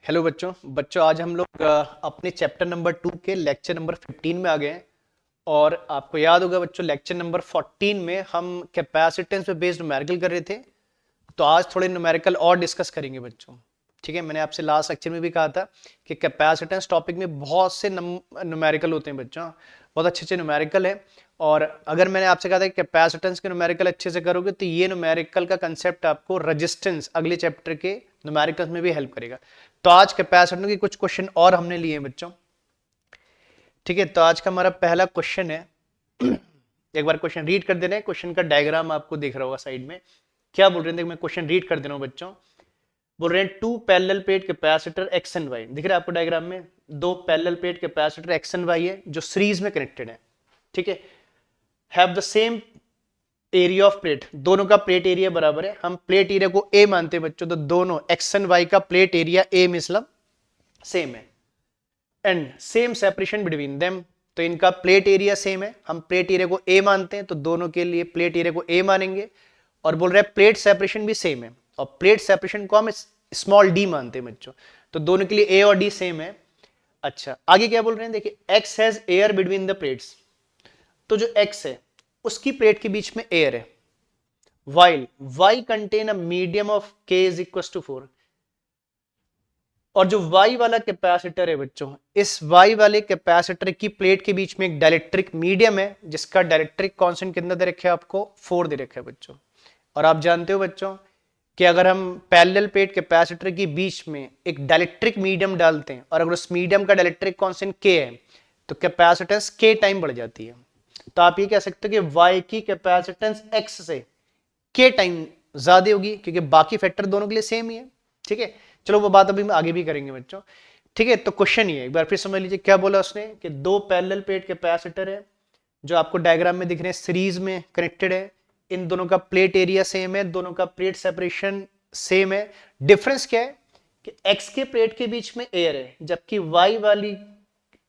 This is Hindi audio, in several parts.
हेलो बच्चों आज हम लोग अपने चैप्टर नंबर 2 के लेक्चर नंबर 15 में आ गए हैं। और आपको याद होगा बच्चों, लेक्चर नंबर 14 में हम कैपेसिटेंस पे बेस्ड न्यूमेरिकल कर रहे थे। तो आज थोड़े न्यूमेरिकल और डिस्कस करेंगे बच्चों। ठीक है, मैंने आपसे लास्ट लेक्चर में भी कहा था कि कैपेसिटेंस टॉपिक में बहुत से न्यूमेरिकल होते हैं बच्चों, बहुत अच्छे अच्छे न्यूमेरिकल है। और अगर मैंने आपसे कहा था कि कैपेसिटेंस के न्यूमेरिकल अच्छे से करोगे तो ये न्यूमेरिकल का कंसेप्ट आपको रेजिस्टेंस अगले चैप्टर के न्यूमेरिकल्स में भी हेल्प करेगा। तो आज कैपेसिटर के कुछ क्वेश्चन और हमने लिए हैं बच्चों। ठीक है, तो आज का हमारा पहला क्वेश्चन है। एक बार क्वेश्चन रीड कर दे रहे हैं, क्वेश्चन का डायग्राम आपको दिख रहा होगा साइड में। क्या बोल रहे हैं, मैं क्वेश्चन रीड कर दे रहा हूं बच्चों। बोल रहे हैं two parallel plate capacitor X and Y, दिख रहा है आपको डायग्राम में। दो parallel plate capacitor X and Y है जो सीरीज में कनेक्टेड है। ठीक है, have the same area of plate, दोनों का प्लेट एरिया बराबर है। हम प्लेट एरिया को ए मानते हैं बच्चों, तो दोनों एक्स एंड वाई का प्लेट एरिया ए मतलब सेम है। And same separation between them, तो इनका प्लेट एरिया सेम है। हम प्लेट एरिया को ए मानते हैं तो दोनों के लिए प्लेट एरिया को ए मानेंगे। और बोल रहे हैं प्लेट सेपरेशन भी सेम है, और प्लेट सेपरेशन को हम स्मॉल डी मानते हैं बच्चों। तो दोनों के लिए ए और डी सेम है। अच्छा, आगे क्या बोल रहे हैं, देखिए x has air between the plates, तो जो एक्स है उसकी प्लेट के बीच में एयर है। While Y contain a medium of K is equal to 4, और जो Y वाला कैपेसिटर है बच्चों, इस Y वाले कैपेसिटर की प्लेट के बीच में एक डाइलेक्ट्रिक मीडियम है जिसका डाइलेक्ट्रिक कांस्टेंट कितना दे रखा है आपको, 4 दे रखा है बच्चों। और आप जानते हो बच्चों कि अगर हम पैरेलल प्लेट कैपेसिटर के बीच में एक डाइलेक्ट्रिक मीडियम डालते हैं और अगर उस मीडियम का डाइलेक्ट्रिक कांस्टेंट K है तो कैपेसिटेंस K टाइम बढ़ जाती है। तो आप ये कह सकते हो कि Y की कैपेसिटेंस X से K टाइम ज्यादा होगी, क्योंकि बाकी फैक्टर दोनों के लिए सेम ही है। ठीक है, चलो वो बात अभी हम आगे भी करेंगे बच्चों। ठीक है, तो क्वेश्चन ये एक बार फिर समझ लीजिए, क्या बोला उसने कि दो पैरेलल प्लेट कैपेसिटर है जो आपको डायग्राम में दिख रहे हैं, सीरीज में कनेक्टेड है। इन दोनों का प्लेट एरिया सेम है, दोनों का प्लेट सेपरेशन सेम है। डिफरेंस क्या है कि एक्स के प्लेट के बीच में एयर है, जबकि वाई वाली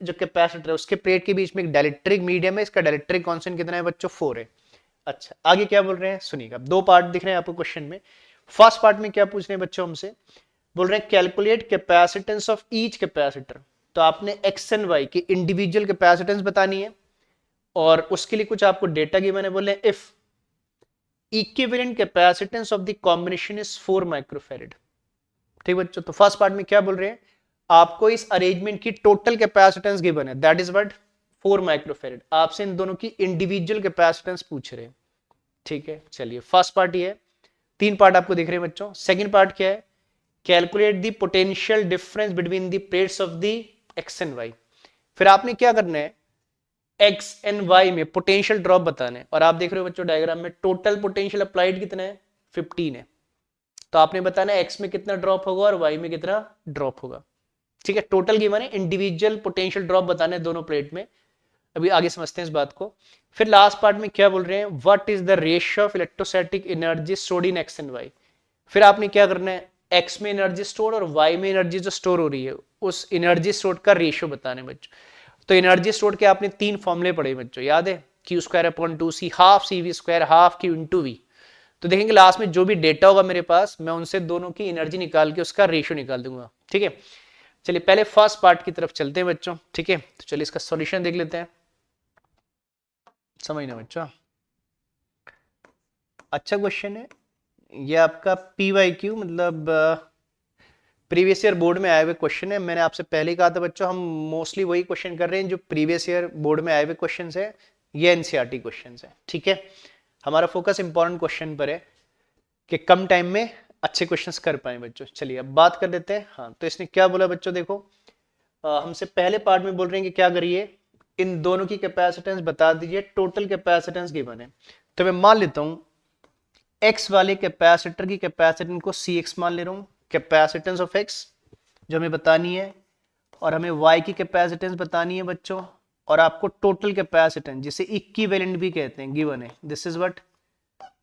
जो कैपेसिटर है उसके प्लेट के बीच में एक डाइलेक्ट्रिक मीडियम है। इसका डाइलेक्ट्रिक कांस्टेंट कितना है बच्चों, 4 है। अच्छा, आगे क्या बोल रहे हैं सुनिएगा। दो पार्ट दिख रहे हैं आपको क्वेश्चन में। फर्स्ट पार्ट में क्या पूछ रहे हैं बच्चों हमसे, बोल रहे हैं calculate capacitance of each capacitor. तो आपने एक्स एंड वाई की इंडिविजुअल कैपेसिटेंस बतानी है, और उसके लिए कुछ आपको डेटा गिवन है। बोले if equivalent capacitance of the combination is 4 microfarad. ठीक बच्चों, तो फर्स्ट पार्ट में क्या बोल रहे हैं, आपको इस अरेंजमेंट की टोटल कैपेसिटेंस गिवन है, दैट इज व्हाट 4 माइक्रोफैरड। आपसे इन दोनों की इंडिविजुअल कैपेसिटेंस पूछ रहे हैं। ठीक है, चलिए फर्स्ट पार्ट ये है। 3 पार्ट आपको दिख रहे हैं बच्चों। सेकंड पार्ट क्या है, calculate the potential difference between the plates of the X and Y. फिर आपने क्या करना है, एक्स एंड वाई में पोटेंशियल ड्रॉप बताना है। और आप देख रहे हो बच्चों डायग्राम में टोटल पोटेंशियल अप्लाइड कितना है, 15 है। तो आपने बताना है एक्स में कितना ड्रॉप होगा और वाई में कितना ड्रॉप होगा। ठीक है, टोटल गिवन है, इंडिविजुअल पोटेंशियल ड्रॉप बताना है दोनों प्लेट में। अभी आगे समझते हैं इस बात को। फिर लास्ट पार्ट में क्या बोल रहे हैं, what is the ratio of electrostatic energy stored in X and Y. फिर आपने क्या करना है, एक्स में एनर्जी स्टोर और वाई में एनर्जी जो स्टोर हो रही है उस एनर्जी स्टोर का रेशियो बताने बच्चों। तो एनर्जी स्टोर के आपने 3 फॉर्मूले पढ़े बच्चों, याद है, Q square upon 2c, half C V square, half Q into V. तो देखेंगे लास्ट में जो भी डेटा होगा मेरे पास, मैं उनसे दोनों की एनर्जी निकाल के उसका रेशियो निकाल दूंगा। ठीक है, चलिए पहले फर्स्ट पार्ट की तरफ चलते हैं बच्चों। ठीक है, तो चलिए इसका सॉल्यूशन देख लेते हैं। समझना बच्चों, अच्छा क्वेश्चन है ये आपका PYQ, मतलब प्रीवियस ईयर बोर्ड में आए हुए क्वेश्चन है। मैंने आपसे पहले कहा था बच्चों, हम मोस्टली वही क्वेश्चन कर रहे हैं जो प्रीवियस ईयर बोर्ड में आए हुए क्वेश्चन है, ये NCERT क्वेश्चन है। ठीक है, हमारा फोकस इंपॉर्टेंट क्वेश्चन पर है कि कम टाइम में अच्छे क्वेश्चंस कर पाए बच्चों। चलिए अब बात कर लेते हैं। हाँ, तो इसने क्या बोला बच्चों, देखो हमसे पहले पार्ट में बोल रहे हैं कि क्या करिए, इन दोनों की कैपेसिटेंस बता दीजिए, टोटल कैपेसिटेंस गिवन है। तो मैं मान लेता हूं एक्स वाले कैपेसिटर की कैपेसिटेंस को CX मान ले रहा हूं, कैपेसिटेंस ऑफ एक्स जो हमें बतानी है, और हमें वाई की कैपेसिटेंस बतानी है बच्चों, और आपको टोटल कैपेसिटेंस जिसे इक्विवेलेंट भी कहते हैं गिवन है, this is what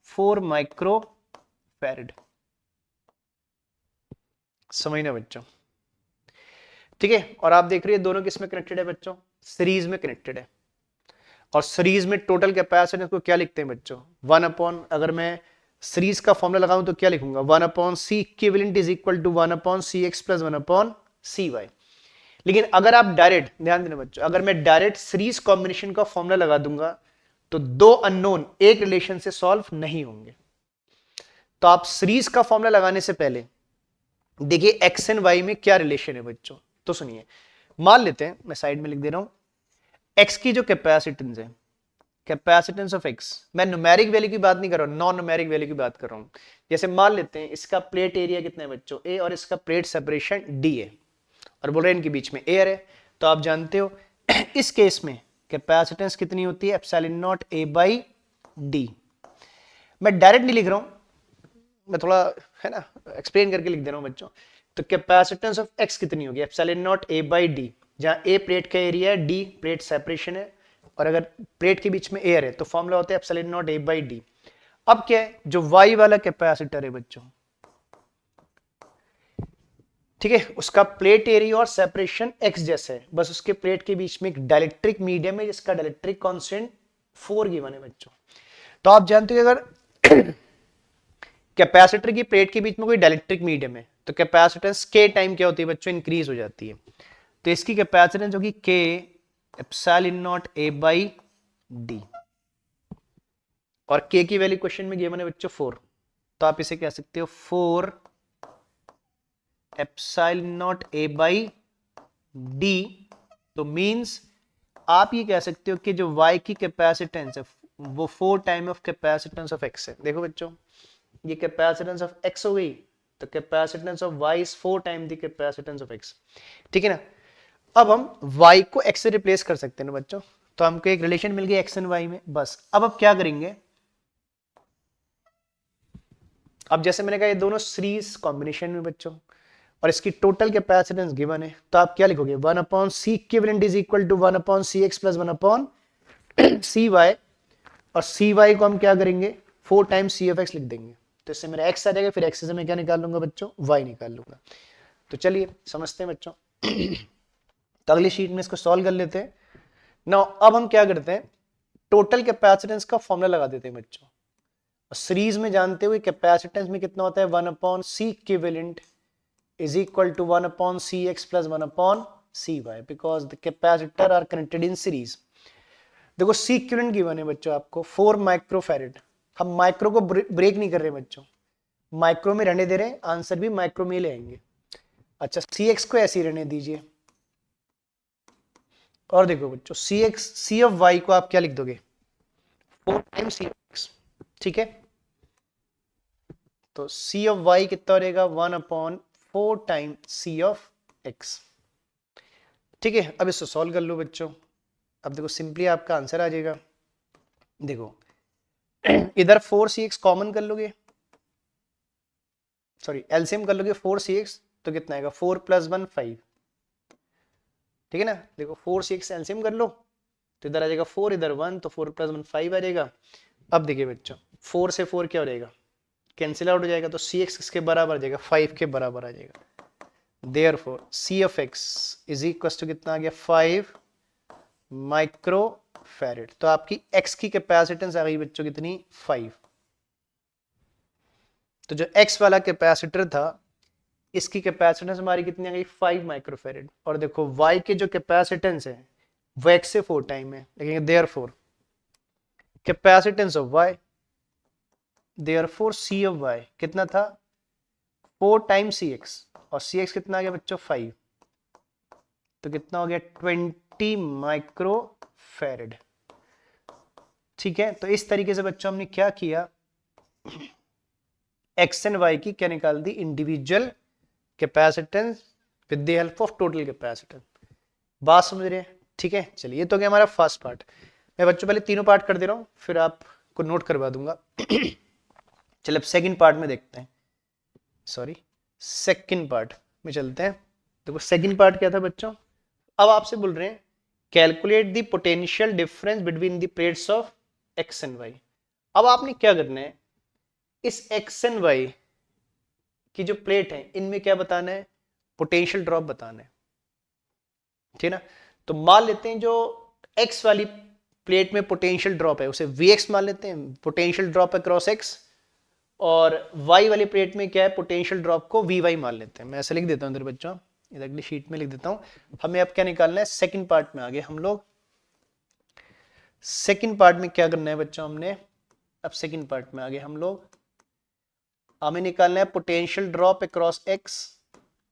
4 micro farad. समझना बच्चों, ठीक है। और आप देख रहे हैं दोनों किस में कनेक्टेड है बच्चों, सीरीज में कनेक्टेड है। और सीरीज में टोटल कैपेसिटेंस को क्या लिखते हैं बच्चों, 1 अपॉन, अगर मैं सीरीज का फॉर्मूला लगाऊं तो क्या लिखूंगा, 1 upon C equivalent is equal to 1 upon C X plus 1 upon C Y. लेकिन अगर आप डायरेक्ट, ध्यान देना बच्चों, अगर मैं डायरेक्ट सीरीज कॉम्बिनेशन का फॉर्मूला लगा दूंगा तो दो अननोन एक रिलेशन से सॉल्व नहीं होंगे। तो आप सीरीज का फॉर्मूला लगाने से पहले देखिए एक्स एंड वाई में क्या रिलेशन है बच्चों। तो सुनिए, मान लेते हैं, मैं साइड में लिख दे रहा हूं, एक्स की जो कैपेसिटेंस है, कैपेसिटेंस ऑफ एक्स, मैं न्यूमेरिक वैल्यू की बात नहीं कर रहा हूं, नॉन न्यूमेरिक वैल्यू की बात कर रहा हूं। जैसे मान लेते हैं इसका प्लेट एरिया कितना है बच्चों, ए, और इसका प्लेट सेपरेशन डी है, और बोल रहे हैं इनके बीच में एयर है। तो आप जानते हो इस केस में कैपेसिटेंस कितनी होती है, epsilon not a by D. मैं डायरेक्ट नहीं लिख रहा हूं, मैं थोड़ा है ना एक्सप्लेन करके लिख दे रहा हूं बच्चों। तो कैपेसिटेंस ऑफ एक्स कितनी होगी, epsilon not a by D, जहां ए प्लेट का एरिया है, डी प्लेट सेपरेशन है, और अगर प्लेट के बीच में एयर है तो फॉर्मूला होता है epsilon not a by D. अब क्या है, जो वाई वाला कैपेसिटर है बच्चों, ठीक है, उसका प्लेट एरिया और सेपरेशन एक्स जैसे है, बस उसके प्लेट के बीच में एक डाइलेक्ट्रिक मीडियम है जिसका डाइलेक्ट्रिक कांस्टेंट 4 गिवन है बच्चों। तो आप जानते हो अगर कैपेसिटर की प्लेट के बीच में कोई डाइलेक्ट्रिक मीडियम है तो कैपेसिटेंस के टाइम क्या होती है बच्चों, इंक्रीज हो जाती है। तो इसकी कैपेसिटेंस होगी के epsilon not a by D, और के की वैल्यू क्वेश्चन में गिवन है बच्चों 4, तो आप इसे कह सकते हो 4 epsilon not a by D. तो मींस आप ये कह सकते हो कि जो y की कैपेसिटेंस है वो 4 time of capacitance of x है। देखो बच्चों, ये कैपेसिटेंस ऑफ x हो गई, तो capacitance of y is 4 time the capacitance of x, ठीक है ना। अब हम y को x से रिप्लेस कर सकते हैं ना बच्चों, तो हमको एक रिलेशन मिल गई x एंड y में। बस अब क्या करेंगे, अब जैसे मैंने कहा ये दोनों सीरीज कॉम्बिनेशन में बच्चों, और इसकी टोटल कैपेसिटेंस गिवन है, तो आप क्या लिखोगे, 1 upon C equivalent is equal to 1 upon C X plus 1 upon C Y, और सी वाई को हम क्या करेंगे 4 टाइम्स सी ऑफ एक्स लिख देंगे, तो इससे मेरा एक्स आ जाएगा, फिर एक्स से मैं क्या निकाल लूंगा बच्चों, वाई निकाल लूंगा। तो चलिए समझते हैं बच्चों। तो अगली शीट में इसको सॉल्व कर लेते हैं ना। अब हम क्या करते हैं, टोटल कैपेसिटेंस का फॉर्मूला लगा देते हैं बच्चों। सीरीज में जानते हुए कैपेसिटेंस में कितना होता है, 1 upon C equivalent is equal to 1 upon Cx plus 1 upon Cy because the capacitor are connected in series। देखो C इक्विवेलेंट गिवन है बच्चों आपको 4 माइक्रोफैरेड। हम माइक्रो को ब्रेक नहीं कर रहे बच्चों, माइक्रो में रहने दे रहे हैं, आंसर भी माइक्रो में ले आएंगे। अच्छा, Cx को ऐसे ही रहने दीजिए, और देखो बच्चों C ऑफ y को आप क्या लिख दोगे, 4 टाइम्स C ऑफ x, ठीक है। तो C ऑफ y कितना रहेगा, 1 upon 4 time C of X, ठीक है। अब इसको सॉल्व कर लो बच्चों। अब देखो सिंपली आपका आंसर आ जाएगा। देखो इधर 4cx कॉमन कर लोगे, सॉरी एलसीएम कर लोगे 4cx, तो कितना आएगा 4 प्लस 1 5, ठीक है ना। देखो 4cx एलसीएम कर लो तो इधर आ जाएगा 4, इधर 1, तो 4 प्लस 1 5 आ जाएगा। अब देखिए बच्चों 4 से 4 क्या हो जाएगा, कैंसिल आउट हो जाएगा, तो cx किसके बराबर आ जाएगा, 5 के बराबर आ जाएगा। Therefore C of x is equals to कितना आ गया, 5 माइक्रोफैरेड। तो आपकी x की कैपेसिटेंस आ गई बच्चों कितनी, 5। तो जो x वाला कैपेसिटर था इसकी कैपेसिटेंस हमारी कितनी आ गई, 5 माइक्रोफैरेड। और देखो y के जो कैपेसिटेंस है वो x से 4 टाइम है, लेकिन therefore capacitance of y, therefore C of y कितना था, 4 टाइम्स Cx, और Cx कितना आ गया बच्चों 5, तो कितना हो गया 20 माइक्रोफैरेड, ठीक है। तो इस तरीके से बच्चों हमने क्या किया, एक्स एंड वाई की क्या निकाल दी, individual capacitance with the help of total capacitance. बात समझ रहे हैं, ठीक है। चलिए ये तो गया हमारा फर्स्ट पार्ट। मैं बच्चों पहले तीनों पार्ट कर दे रहा हूं, फिर आपको नोट करवा दूंगा। चलिए अब सेकंड पार्ट में देखते हैं, सॉरी सेकंड पार्ट में चलते हैं। देखो सेकंड पार्ट क्या था बच्चों, अब आपसे बोल रहे हैं calculate the potential difference between the plates of X and Y. अब आपने क्या करना है, इस एक्स एंड वाई की जो प्लेट है इनमें क्या बताना है, पोटेंशियल ड्रॉप बताना है, ठीक है ना। तो मान लेते हैं जो एक्स वाली प्लेट में पोटेंशियल ड्रॉप है उसे Vx मान लेते हैं, पोटेंशियल ड्रॉप अक्रॉस एक्स, और y वाली प्लेट में क्या है, पोटेंशियल ड्रॉप को Vy मान लेते हैं। मैं ऐसे लिख देता हूं इधर बच्चों, ये अगली शीट में लिख देता हूं। हमें अब क्या निकालना है, सेकंड पार्ट में आगे हम लोग। सेकंड पार्ट में क्या करना है बच्चों हमने, अब सेकंड पार्ट में आगे हम लोग, हमें निकालना है potential drop across X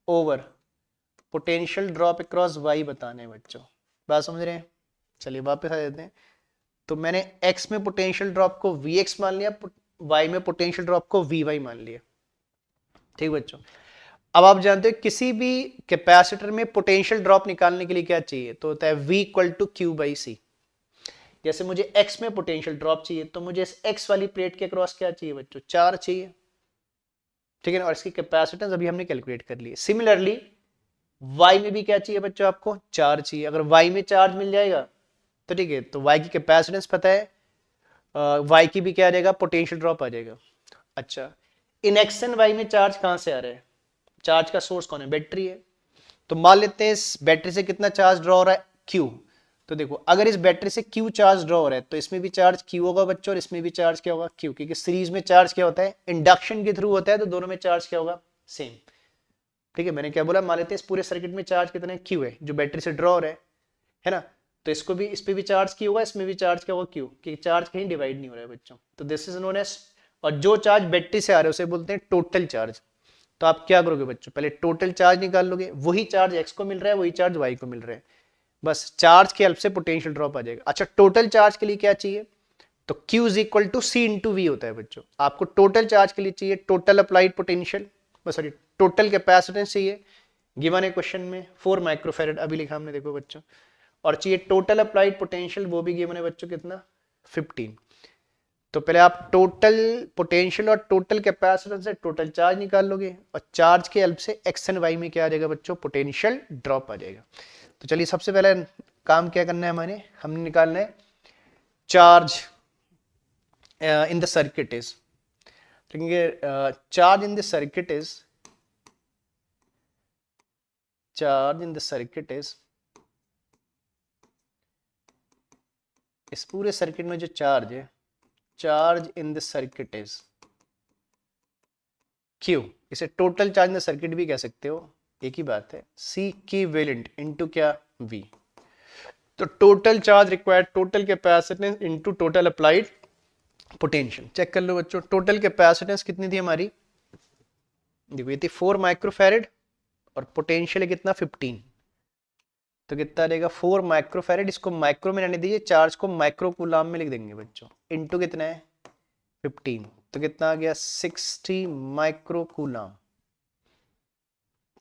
over potential drop across Y बताने हैं बच्चों। बात समझ रहे हैं? चलिए वापस आ जाते हैं। तो मैंने x में पोटेंशियल ड्रॉप को vx मान लिया, y में पोटेंशियल ड्रॉप को vy मान लिया। ठीक बच्चों, अब आप जानते हो किसी भी कैपेसिटर में पोटेंशियल ड्रॉप निकालने के लिए क्या चाहिए, तो होता है v equal to Q by C. जैसे मुझे x में पोटेंशियल ड्रॉप चाहिए तो मुझे इस x वाली प्लेट के क्रॉस क्या चाहिए बच्चों, चार्ज चाहिए। ठीक है ना, और इसकी कैपेसिटेंस अभी हमने कैलकुलेट कर ली। सिमिलरली y में भी क्या चाहिए बच्चों, आपको चार्ज चाहिए। अगर y में चार्ज मिल जाएगा तो ठीक है, तो y की कैपेसिटेंस पता है, y की भी क्या आ जाएगा, पोटेंशियल ड्रॉप आ जाएगा। अच्छा, इन एक्स एंड वाई में चार्ज कहां से आ रहा है, चार्ज का सोर्स कौन है, बैटरी है। तो मान लेते हैं इस बैटरी से कितना चार्ज ड्रॉ हो रहा है, Q। तो देखो अगर इस बैटरी से Q चार्ज ड्रॉ हो रहा है तो इसमें भी चार्ज Q होगा बच्चों, और इसमें भी चार्ज क्या होगा, Q, क्योंकि सीरीज में चार्ज क्या होता है, इंडक्शन के थ्रू होता है, तो दोनों में चार्ज क्या होगा, सेम। ठीक है, मैंने क्या बोला, मान लेते हैं इस पूरे सर्किट में चार्ज कितना है, Q है, जो बैटरी से ड्रॉ हो रहा है ना। तो इसको भी, इस पे भी चार्ज Q होगा, इसमें भी चार्ज क्या होगा, Q, क्योंकि चार्ज कहीं डिवाइड नहीं हो रहा है बच्चों। तो दिस इज नोन एज, और जो चार्ज बैटरी से आ रहा है उसे बोलते हैं टोटल चार्ज। तो आप क्या करोगे बच्चों, पहले टोटल चार्ज निकाल लोगे, वही चार्ज x को मिल रहा है, वही चार्ज y को मिल रहा है, बस चार्ज की हेल्प से पोटेंशियल ड्रॉप आ जाएगा। अच्छा, टोटल चार्ज के लिए क्या चाहिए, तो Q is equal to C into V होता है बच्चों। आपको टोटल चार्ज के लिए चाहिए total applied potential, sorry total capacitance चाहिए, गिवन है क्वेश्चन में 4 माइक्रोफैरड अभी लिखा हमने, देखो बच्चों। और चाहिए टोटल अप्लाइड पोटेंशियल, वो भी गिवन है बच्चों कितना, 15। तो पहले आप टोटल पोटेंशियल और टोटल कैपेसिटेंस से टोटल चार्ज निकाल लोगे, और चार्ज के हेल्प से एक्स एंड वाई में क्या आ जाएगा बच्चों, पोटेंशियल ड्रॉप आ जाएगा। तो चलिए सबसे पहले काम क्या करना है हमारे, हमने निकालना है charge in the circuit is, ठीक है, charge in the circuit is, charge in the circuit is, इस पूरे सर्किट में जो चार्ज है, charge in the circuit is Q। इसे total charge in the circuit भी कह सकते हो, एक ही बात है, C इक्विवेलेंट इनटू क्या, V। तो total charge required, total capacitance into total applied potential. Check कर लो बच्चों, टोटल कैपेसिटेंस कितनी थी हमारी, देखो ये थी 4 माइक्रोफैरड, और पोटेंशियल कितना 15, तो कितना रहेगा 4 माइक्रोफैरड। इसको माइक्रो में रहने दीजिए, चार्ज को माइक्रो कूलाम में लिख देंगे बच्चों, इनटू कितना है 15, तो कितना आ गया 60 माइक्रो कूलाम।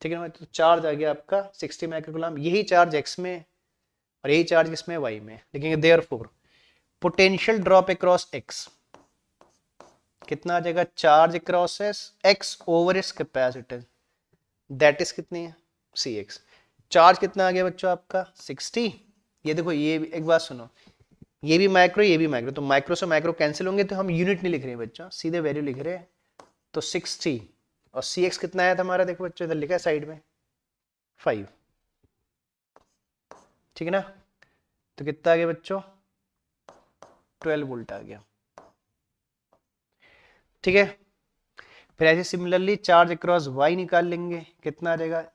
ठीक है ना, तो चार्ज आ गया आपका 60 माइक्रो कूलाम। यही चार्ज एक्स में और यही चार्ज किसमें, वाई में। लिखेंगे therefore potential drop across x कितना आ जाएगा, चार्ज अक्रॉस एक्स ओवर इस कैपेसिटेंस, दैट इज कितनी है, सी एक्स। चार्ज कितना आ गया बच्चों आपका 60। ये देखो, ये एक बात सुनो, ये भी माइक्रो, ये भी माइक्रो, तो माइक्रो से माइक्रो कैंसिल होंगे, तो हम यूनिट नहीं लिख रहे हैं बच्चों, सीधे वैल्यू लिख रहे हैं। तो 60 और सी एक्स कितना आया था हमारा, देखो बच्चों इधर लिखा है साइड में 5। ठीक है ना, तो कितना आ गया बच्चों, 12 वोल्ट आ गया। ठीक है, फिर ऐसे सिमिलरली चार्ज अक्रॉस वाई निकाल लेंगे, कितना आ जाएगा,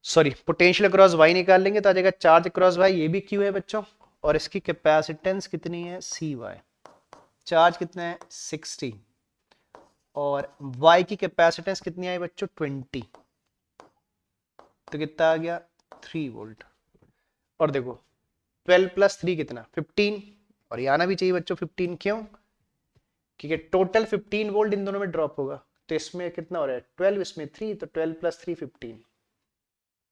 सॉरी पोटेंशियल अक्रॉस वाई निकाल लेंगे तो आ जाएगा चार्ज अक्रॉस वाई, ये भी क्यू है बच्चों, और इसकी कैपेसिटेंस कितनी है, सी वाई। चार्ज कितना है 60, और y की कैपेसिटेंस कितनी आई बच्चों 20, तो कितना आ गया 3 वोल्ट। और देखो 12 प्लस 3 कितना 15, और ये आना भी चाहिए बच्चों 15, क्यों, क्योंकि टोटल 15 वोल्ट इन दोनों में ड्रॉप होगा। तो इसमें कितना हो रहा है 12, इसमें 3, तो 12 प्लस 3 15।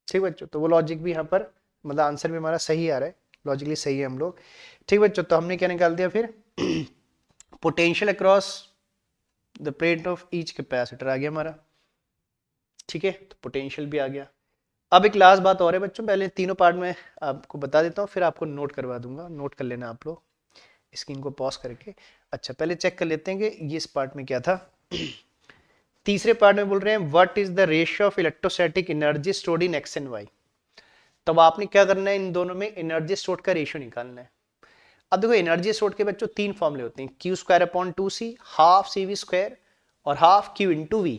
ठीक बच्चों, तो वो लॉजिक भी यहाँ पर, मतलब आंसर भी हमारा सही आ रहा है, लॉजिकली सही है हम लोग। ठीक बच्चों, तो हमने क्या निकाल दिया फिर potential across the plate of each capacitor आ गया हमारा। ठीक है, तो पोटेंशियल भी आ गया। अब एक लास्ट बात और है बच्चों, पहले तीनों पार्ट में आपको बता देता हूँ, फिर आपको नोट करवा दूंगा, नोट कर लेना आप लोग स्क्रीन को पॉज करके। अच्छा, पहले चेक कर लेते हैं कि ये इस पार्ट में क्या था। तीसरे पार्ट में बोल रहे हैं what is the ratio of electrostatic energy stored in X and Y. तब आपने क्या करना है, इन दोनों में एनर्जी स्टोर्ड का रेशियो निकालना है। अब देखो एनर्जी स्टोर्ड के बच्चों 3 फॉर्मूले होते हैं, Q² upon 2C, half CV² और हाफ Q इंटू V।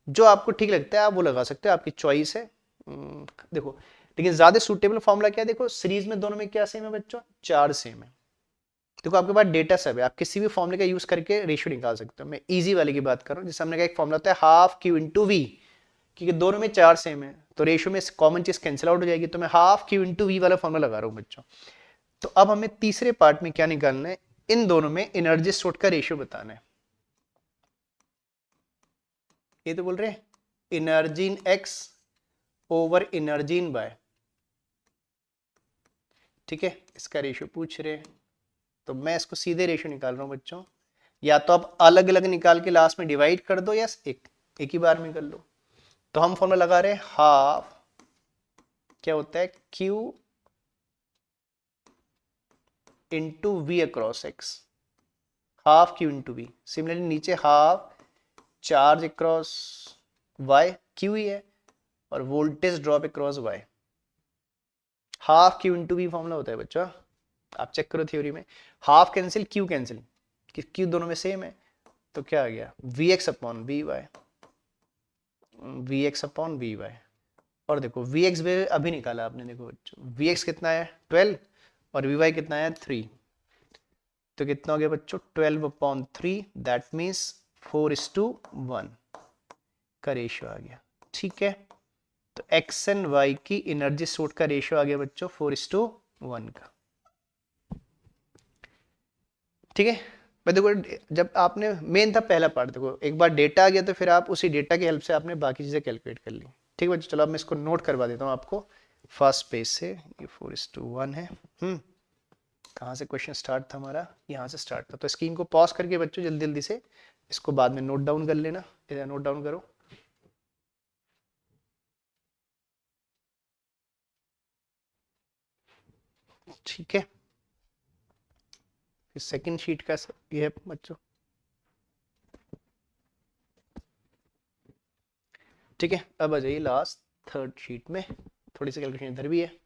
जो आपको ठीक लगता है आप वो लगा सकते हो, आपकी चॉइस है। देखो लेकिन ज्यादा सूटेबल फॉर्मूला क्या है, देखो सीरीज में दोनों में क्या सेम है बच्चों, 4 सेम है। देखो आपके पास डेटा सब है, आप किसी भी फॉर्मूले का यूज करके रेशियो निकाल सकते हो। मैं इजी वाले की बात कर रहा हूँ, जैसे हमने कहा एक फॉर्मूला होता है हाफ क्यू इंटू वी, क्योंकि दोनों में 4 सेम है तो रेशियो में कॉमन चीज कैंसिल आउट हो जाएगी, तो मैं हाफ क्यू इंटू वी वाला फॉर्मूला लगा रहा हूँ बच्चों। तो अब हमें तीसरे पार्ट में क्या निकालना है, इन दोनों में एनर्जी स्टोर्ड का रेशियो बताना है। ये तो बोल रहे हैं energy in X over energy in Y, ठीक है, इसका रेशियो पूछ रहे हैं। तो मैं इसको सीधे रेशियो निकाल रहा हूं बच्चों, या तो आप अलग अलग निकाल के लास्ट में डिवाइड कर दो या एक ही बार में कर लो। तो हम फॉर्मूला लगा रहे हैं हाफ क्या होता है Q into V across X, half Q into V. Similarly नीचे half charge across Y, Q ही है, और voltage drop across Y, half Q into V formula होता है बच्चों। आप चेक करो थ्योरी में, half cancel Q cancel, Q दोनों में सेम है, तो क्या आ गया V X upon V Y, V X upon V Y. और देखो वी एक्स अभी निकाला आपने, देखो बच्चों वी एक्स कितना है 12 और वी वाई कितना है 3, तो कितना हो गया बच्चों 12 अपॉन 3, दैट मीन्स 4:1 का रेशियो आ गया, ठीक है। तो एक्स एंड वाई की एनर्जी सोर्ट का रेशियो आ गया बच्चों 4:1 का, ठीक है। मैं देखो जब आपने मेन था पहला पार्ट, देखो एक बार डेटा आ गया तो फिर आप उसी डेटा की हेल्प से आपने बाकी चीजें कैलकुलेट कर ली, ठीक है बच्चों। चलो अब मैं इसको नोट करवा देता हूँ आपको फर्स्ट पेज से, ये 4:1 है। कहाँ से क्वेश्चन स्टार्ट था हमारा, यहाँ से स्टार्ट था। तो स्क्रीन को पॉज करके बच्चों जल्दी जल्दी से इसको बाद में नोट डाउन कर लेना, इधर नोट डाउन करो। ठीक है, फिर सेकंड शीट का ये है बच्चों, ठीक है। अब आ जाइए लास्ट थर्ड शीट में, थोड़ी सी कैलकुलेशन इधर भी है।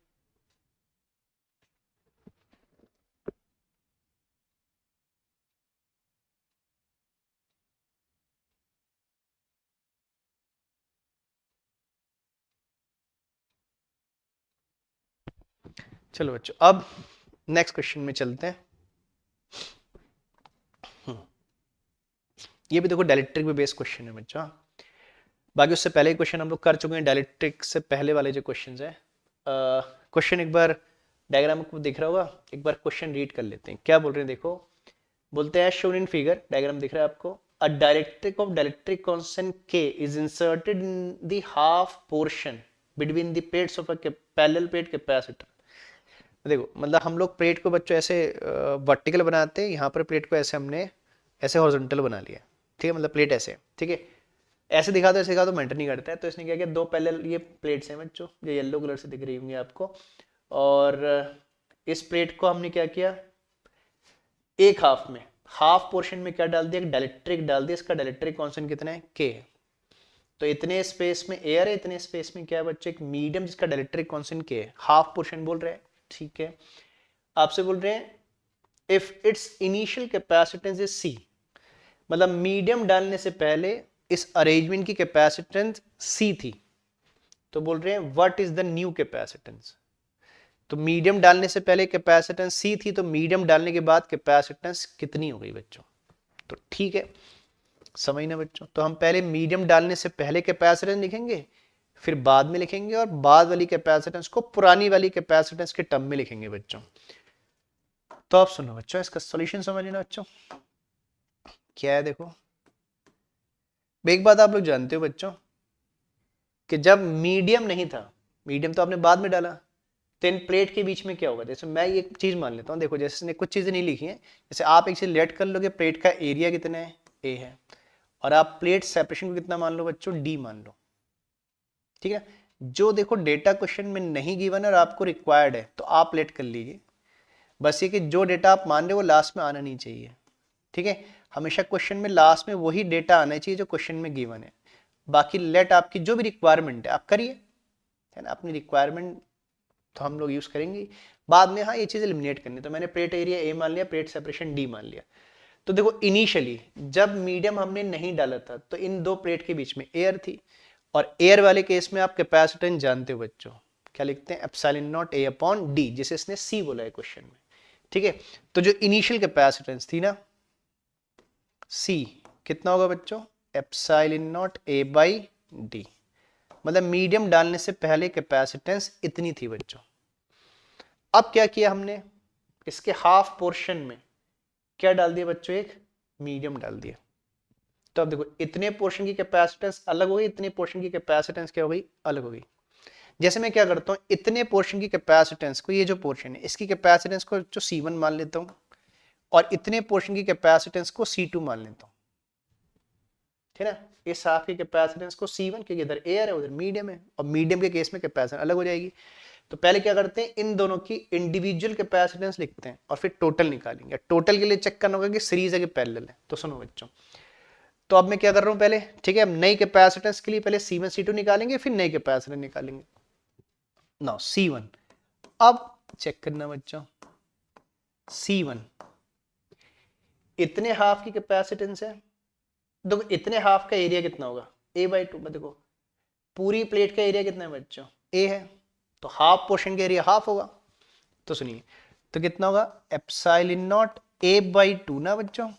चलो बच्चों अब नेक्स्ट क्वेश्चन में चलते हैं। ये भी देखो डायलेक्ट्रिक पे बेस्ड क्वेश्चन है बच्चों, बाकी उससे पहले क्वेश्चन हम लोग कर चुके हैं, डायलेक्ट्रिक से पहले वाले जो क्वेश्चन है। क्वेश्चन एक बार डायग्राम को दिख रहा होगा, एक बार क्वेश्चन रीड कर लेते हैं, क्या बोल रहे हैं देखो। बोलते हैं शोन इन फिगर, डायग्राम दिख रहा है आपको, a dielectric of dielectric constant K is inserted in the half portion between the plates of a parallel plate capacitor. देखो मतलब हम लोग प्लेट को बच्चों ऐसे वर्टिकल बनाते हैं, यहाँ पर प्लेट को ऐसे हमने ऐसे हॉरिजॉन्टल बना लिया, ठीक है, मतलब प्लेट ऐसे, ठीक है। ऐसे दिखा दो ऐसे दिखा दो मैटर नहीं करता है, तो इसने क्या किया, दो पैरेलल ये प्लेट्स हैं बच्चों, जो येलो कलर से दिख रही होंगी आपको, और इस प्लेट को हमने क्या किया, एक हाफ में, हाफ पोर्शन में क्या डाल दिया, डायलेक्ट्रिक डाल दिया, इसका डायलेक्ट्रिक कांस्टेंट कितना है K है। तो इतने स्पेस में एयर है, इतने स्पेस में क्या है बच्चों, एक मीडियम जिसका डायलेक्ट्रिक कांस्टेंट K है, हाफ पोर्शन बोल रहे हैं, ठीक है। आपसे बोल रहे हैं if it's initial capacitance is C, मतलब मीडियम डालने से पहले इस अरेंजमेंट की कैपेसिटेंस C थी, तो बोल रहे हैं what is the new capacitance. तो मीडियम डालने से पहले कैपेसिटेंस C थी, तो मीडियम डालने के बाद कैपेसिटेंस कितनी हो गई बच्चों। तो ठीक है, समझना बच्चों, तो हम पहले मीडियम डालने से पहले कैपेसिटेंस लिखेंगे, फिर बाद में लिखेंगे, और बाद वाली कैपेसिटेंस को पुरानी वाली कैपेसिटेंस के टर्म में लिखेंगे बच्चों। तो आप सुनो बच्चों, इसका सॉल्यूशन समझ लेना बच्चों, क्या है देखो। एक बात आप लोग जानते हो बच्चों कि जब मीडियम नहीं था, मीडियम तो आपने बाद में डाला, तो इन प्लेट के बीच में क्या होगा, जैसे मैं ये चीज मान लेता हूँ, देखो जैसे इसने कुछ चीजें नहीं लिखी हैं, जैसे आप एक चीज लेट कर लोगे, प्लेट का एरिया कितना है A है, और आप प्लेट सेपरेशन को कितना मान लो बच्चों D मान लो, ठीक है। जो देखो डेटा क्वेश्चन में नहीं गिवन है और आपको रिक्वायर्ड है तो आप लेट कर लीजिए, बस ये कि जो डेटा आप मान रहे हो वो लास्ट में आना नहीं चाहिए, ठीक है। हमेशा क्वेश्चन में लास्ट में वही डेटा आना चाहिए जो क्वेश्चन में गिवन है, बाकी लेट आपकी जो भी रिक्वायरमेंट है आप करिए, है ना, अपनी रिक्वायरमेंट तो हम लोग यूज करेंगे बाद में। हाँ ये चीज एलिमिनेट करनी, तो मैंने प्लेट एरिया A मान लिया, प्लेट सेपरेशन D मान लिया, तो देखो इनिशियली जब मीडियम हमने नहीं डाला था तो इन दो प्लेट के बीच में एयर थी, और एयर वाले केस में आप कैपेसिटेंस जानते हो बच्चों, क्या लिखते हैं, epsilon not a upon D, जिसे इसने सी बोला है क्वेश्चन में। ठीक है, तो जो इनिशियल कैपेसिटेंस थी ना सी, कितना होगा बच्चों, epsilon not a by D, मतलब मीडियम डालने से पहले कैपेसिटेंस इतनी थी बच्चों। अब क्या किया हमने, इसके हाफ पोर्शन में क्या डाल दिया बच्चों, एक मीडियम डाल दिया। तो अब देखो इतने पोर्शन की कैपेसिटेंस अलग हो गई, इतने पोर्शन की कैपेसिटेंस क्या हो गई, अलग हो गई। जैसे मैं क्या करता हूं, इतने पोर्शन की कैपेसिटेंस को, ये जो पोर्शन है इसकी कैपेसिटेंस को जो C1 मान लेता हूं, और इतने पोर्शन की कैपेसिटेंस को C2 मान लेता हूं, ठीक है ना। इस हाफ की कैपेसिटेंस को C1, क्योंकि इधर एयर है उधर मीडियम है, और मीडियम के केस में कैपेसिटेंस अलग हो जाएगी। तो पहले क्या करते हैं, इन दोनों की इंडिविजुअल कैपेसिटेंस लिखते हैं और फिर टोटल निकालेंगे। टोटल के लिए चेक करना होगा कि सीरीज है कि पैरेलल है। तो सुनो बच्चों, तो अब मैं क्या कर रहा हूं पहले, ठीक है, नई कैपेसिटेंस के लिए पहले C1 C2 निकालेंगे, फिर नई कैपेसिटेंस निकालेंगे। नाउ C1, अब चेक करना बच्चों, C1 इतने हाफ की कैपेसिटेंस है, देखो इतने हाफ का एरिया कितना होगा, A/2। देखो पूरी प्लेट का एरिया कितना है बच्चों, A है, तो हाफ पोर्शन का एरिया हाफ होगा। तो सुनिए, तो कितना होगा, एप्सिलॉन नॉट A/2 ना बच्चों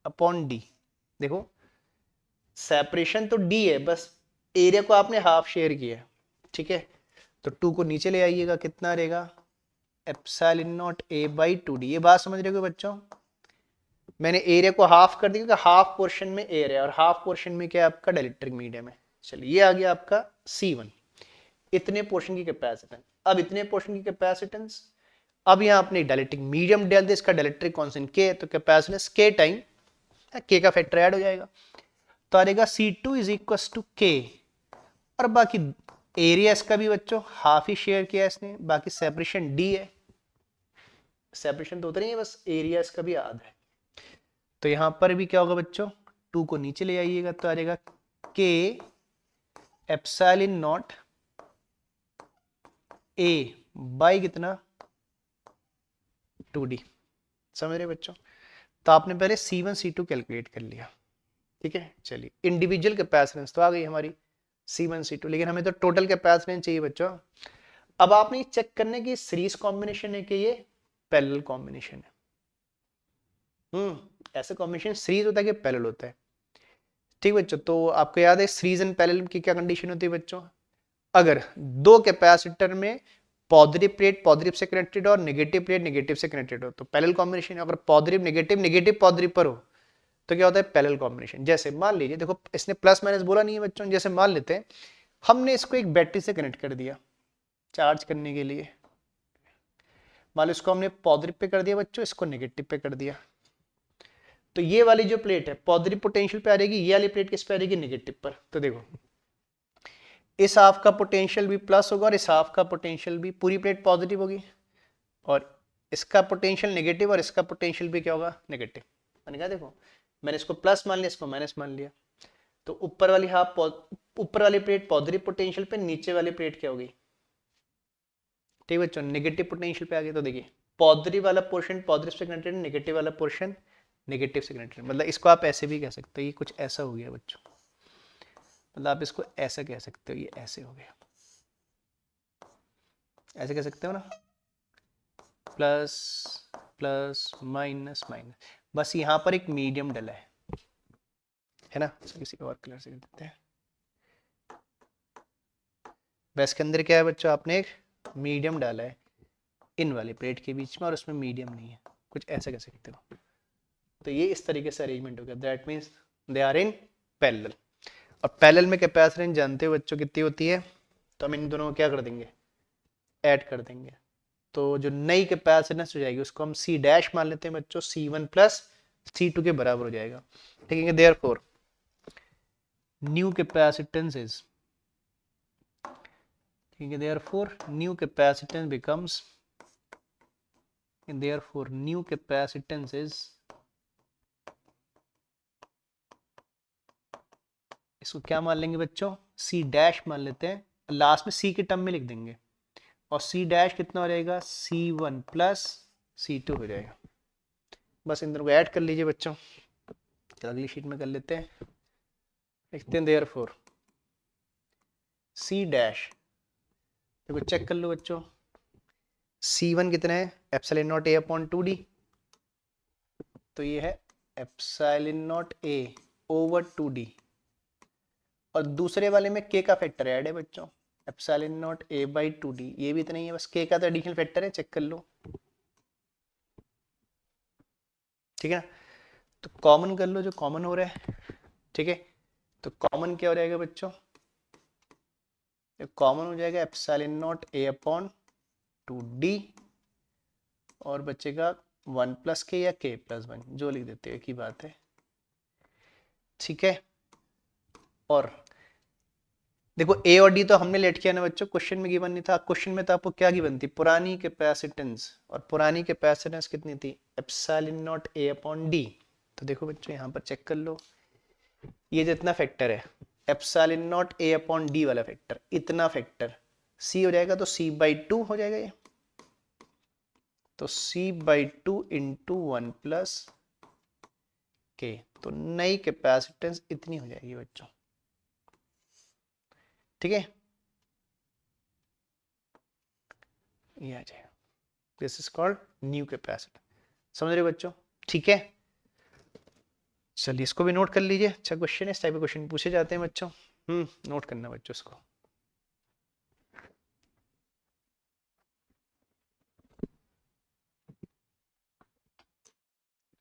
अपॉन डी। देखो सेपरेशन तो डी है, बस एरिया को आपने हाफ शेयर किया, ठीक है। तो 2 को नीचे ले आइएगा, कितना रहेगा, एप्सिलॉन नॉट A/2 डी। ये बात समझ रहे हो बच्चों, मैंने एरिया को हाफ कर दिया क्योंकि हाफ पोर्शन में एयर है और हाफ पोर्शन में क्या है आपका डाइलेक्ट्रिक मीडियम है। चलिए ये आ गया आपका C1, इतने पोर्शन की कैपेसिटेंस। अब इतने पोर्शन की कैपेसिटेंस, अब यहाँ आपने डाइलेक्ट्रिक मीडियम डाल दिया, इसका डाइलेक्ट्रिक कांस्टेंट K है, तो कैपेसिटेंस K टाइम K का फैक्टर ऐड हो जाएगा, तो आ जाएगा C2 is equal to K। और बाकी एरिया इसका भी बच्चों हाफ ही शेयर किया है इसने, बाकी सेपरेशन D है, सेपरेशन तो उतना ही है, बस एरिया इसका भी आधा है। तो यहां पर भी क्या होगा बच्चों, 2 को नीचे ले आइएगा, तो आ जाएगा K epsilon not A by कितना 2D। समझ रहे बच्चों, तो आपने पहले C1 C2 कैलकुलेट कर लिया, ठीक है। चलिए इंडिविजुअल कैपेसिटेंस तो आ गई हमारी C1 C2, लेकिन हमें तो टोटल कैपेसिटेंस चाहिए बच्चों। अब आपने चेक करने की सीरीज कॉम्बिनेशन है कि ये पैरेलल कॉम्बिनेशन है। ऐसा कॉम्बिनेशन सीरीज होता है कि पैरेलल होता है, ठीक बच्चों। तो आपको याद है सीरीज एंड पैरेलल की क्या कंडीशन होती है बच्चों, अगर दो कैपेसिटर में पॉजिटिव प्लेट पॉजिटिव से कनेक्टेड और नेगेटिव प्लेट नेगेटिव से कनेक्टेड हो तो पैरेलल कॉम्बिनेशन। अगर पॉजिटिव नेगेटिव नेगेटिव पॉजिटिव पर हो तो क्या होता है, पैरेलल कॉम्बिनेशन। जैसे मान लीजिए, देखो इसने प्लस माइनस बोला नहीं है बच्चों, जैसे मान लेते हैं हमने इसको एक बैटरी से कनेक्ट कर दिया चार्ज करने के लिए, मान लो इसको हमने पॉजिटिव पे कर दिया बच्चों, इसको नेगेटिव पे कर दिया, तो ये वाली जो प्लेट है पॉजिटिव पोटेंशियल पे आ जाएगी, ये वाली प्लेट किस पे आ जाएगी, नेगेटिव पर। तो देखो इस हाफ का पोटेंशियल भी प्लस होगा और इस हाफ का पोटेंशियल भी, पूरी प्लेट पॉजिटिव होगी, और इसका पोटेंशियल नेगेटिव और इसका पोटेंशियल भी क्या होगा, नेगेटिव। मैंने कहा देखो मैंने इसको प्लस मान लिया, इसको माइनस मान लिया, तो ऊपर वाली हाफ ऊपर वाली प्लेट पॉजिटिव पोटेंशियल पे, नीचे वाली प्लेट क्या होगी, ठीक बच्चों, नेगेटिव पोटेंशियल पे आ गई। तो देखिए पॉजिटिव वाला पोर्शन पॉजिटिव से कनेक्टेड, नेगेटिव वाला पोर्शन नेगेटिव से कनेक्टेड। मतलब इसको आप ऐसे भी कह सकते हो, ये कुछ ऐसा हो गया बच्चों, मतलब आप इसको ऐसा कह सकते हो, ये ऐसे हो गया, ऐसे कह सकते हो ना, प्लस प्लस माइनस माइनस, बस यहाँ पर एक मीडियम डला है ना। किसी और कलर से कर देते हैं, बस के अंदर क्या है बच्चों, आपने एक मीडियम डाला है इन वाली प्लेट के बीच में और उसमें मीडियम नहीं है, कुछ ऐसा कह सकते हो। तो ये इस तरीके से अरेंजमेंट हो गया, that means they are in parallel. और पैरेलल में कैपेसिटेंस जानते हो बच्चों कितनी होती है, तो हम इन दोनों को क्या कर देंगे, ऐड कर देंगे। तो जो नई कैपेसिटेंस हो जाएगी उसको हम C डैश मान लेते हैं बच्चों, C1 प्लस C2 के बराबर हो जाएगा, ठीक है। देयरफॉर न्यू कैपेसिटेंस इज, ठीक है, therefore new capacitance becomes, therefore new capacitance is, इसको क्या मान लेंगे बच्चों, C डैश मान लेते हैं, लास्ट में C के टर्म में लिख देंगे, और C डैश कितना हो जाएगा, C1 प्लस C2 हो जाएगा। बस इन दोनों को ऐड कर लीजिए बच्चों। चलो अगली शीट में कर लेते हैं। लिखते हैं देयरफॉर सी डैश, देखो चेक कर लो बच्चों, C1 कितना है, epsilon not A upon 2D, तो ये है epsilon not A over 2D, और दूसरे वाले में K का फैक्टर ऐड है बच्चों, epsilon not A by 2D, ये भी इतना ही है, बस K का तो एडिशनल फैक्टर है, चेक कर लो, ठीक है ना। तो कॉमन कर लो जो कॉमन हो रहा है, ठीक है। तो कॉमन क्या हो जाएगा बच्चों, कॉमन हो जाएगा epsilon not A upon 2D, और बचेगा 1 प्लस के या K प्लस 1, जो लिख देते हैं, एक ही बात है, ठीक है। और देखो A और D तो हमने लेट किया ना बच्चों, क्वेश्चन में गिवन नहीं था, क्वेश्चन में तो आपको क्या गिवन थी, पुरानी कैपेसिटेंस, और पुरानी कैपेसिटेंस कितनी थी, epsilon not A upon D। तो देखो बच्चों यहाँ पर चेक कर लो, ये जितना फैक्टर है epsilon not A upon D वाला फैक्टर, इतना फैक्टर C हो जाएगा, तो C बाई 2 हो जाएगा ये, तो C बाई 2 इंटू 1 प्लस के, तो नई कैपेसिटेंस इतनी हो जाएगी बच्चों, ठीक है, ये आ जाएगा, this is called new capacitor, समझ रहे हो बच्चों, ठीक है। चलिए इसको भी नोट कर लीजिए, अच्छा क्वेश्चन है, इस टाइप के क्वेश्चन पूछे जाते हैं बच्चों, नोट करना बच्चों इसको।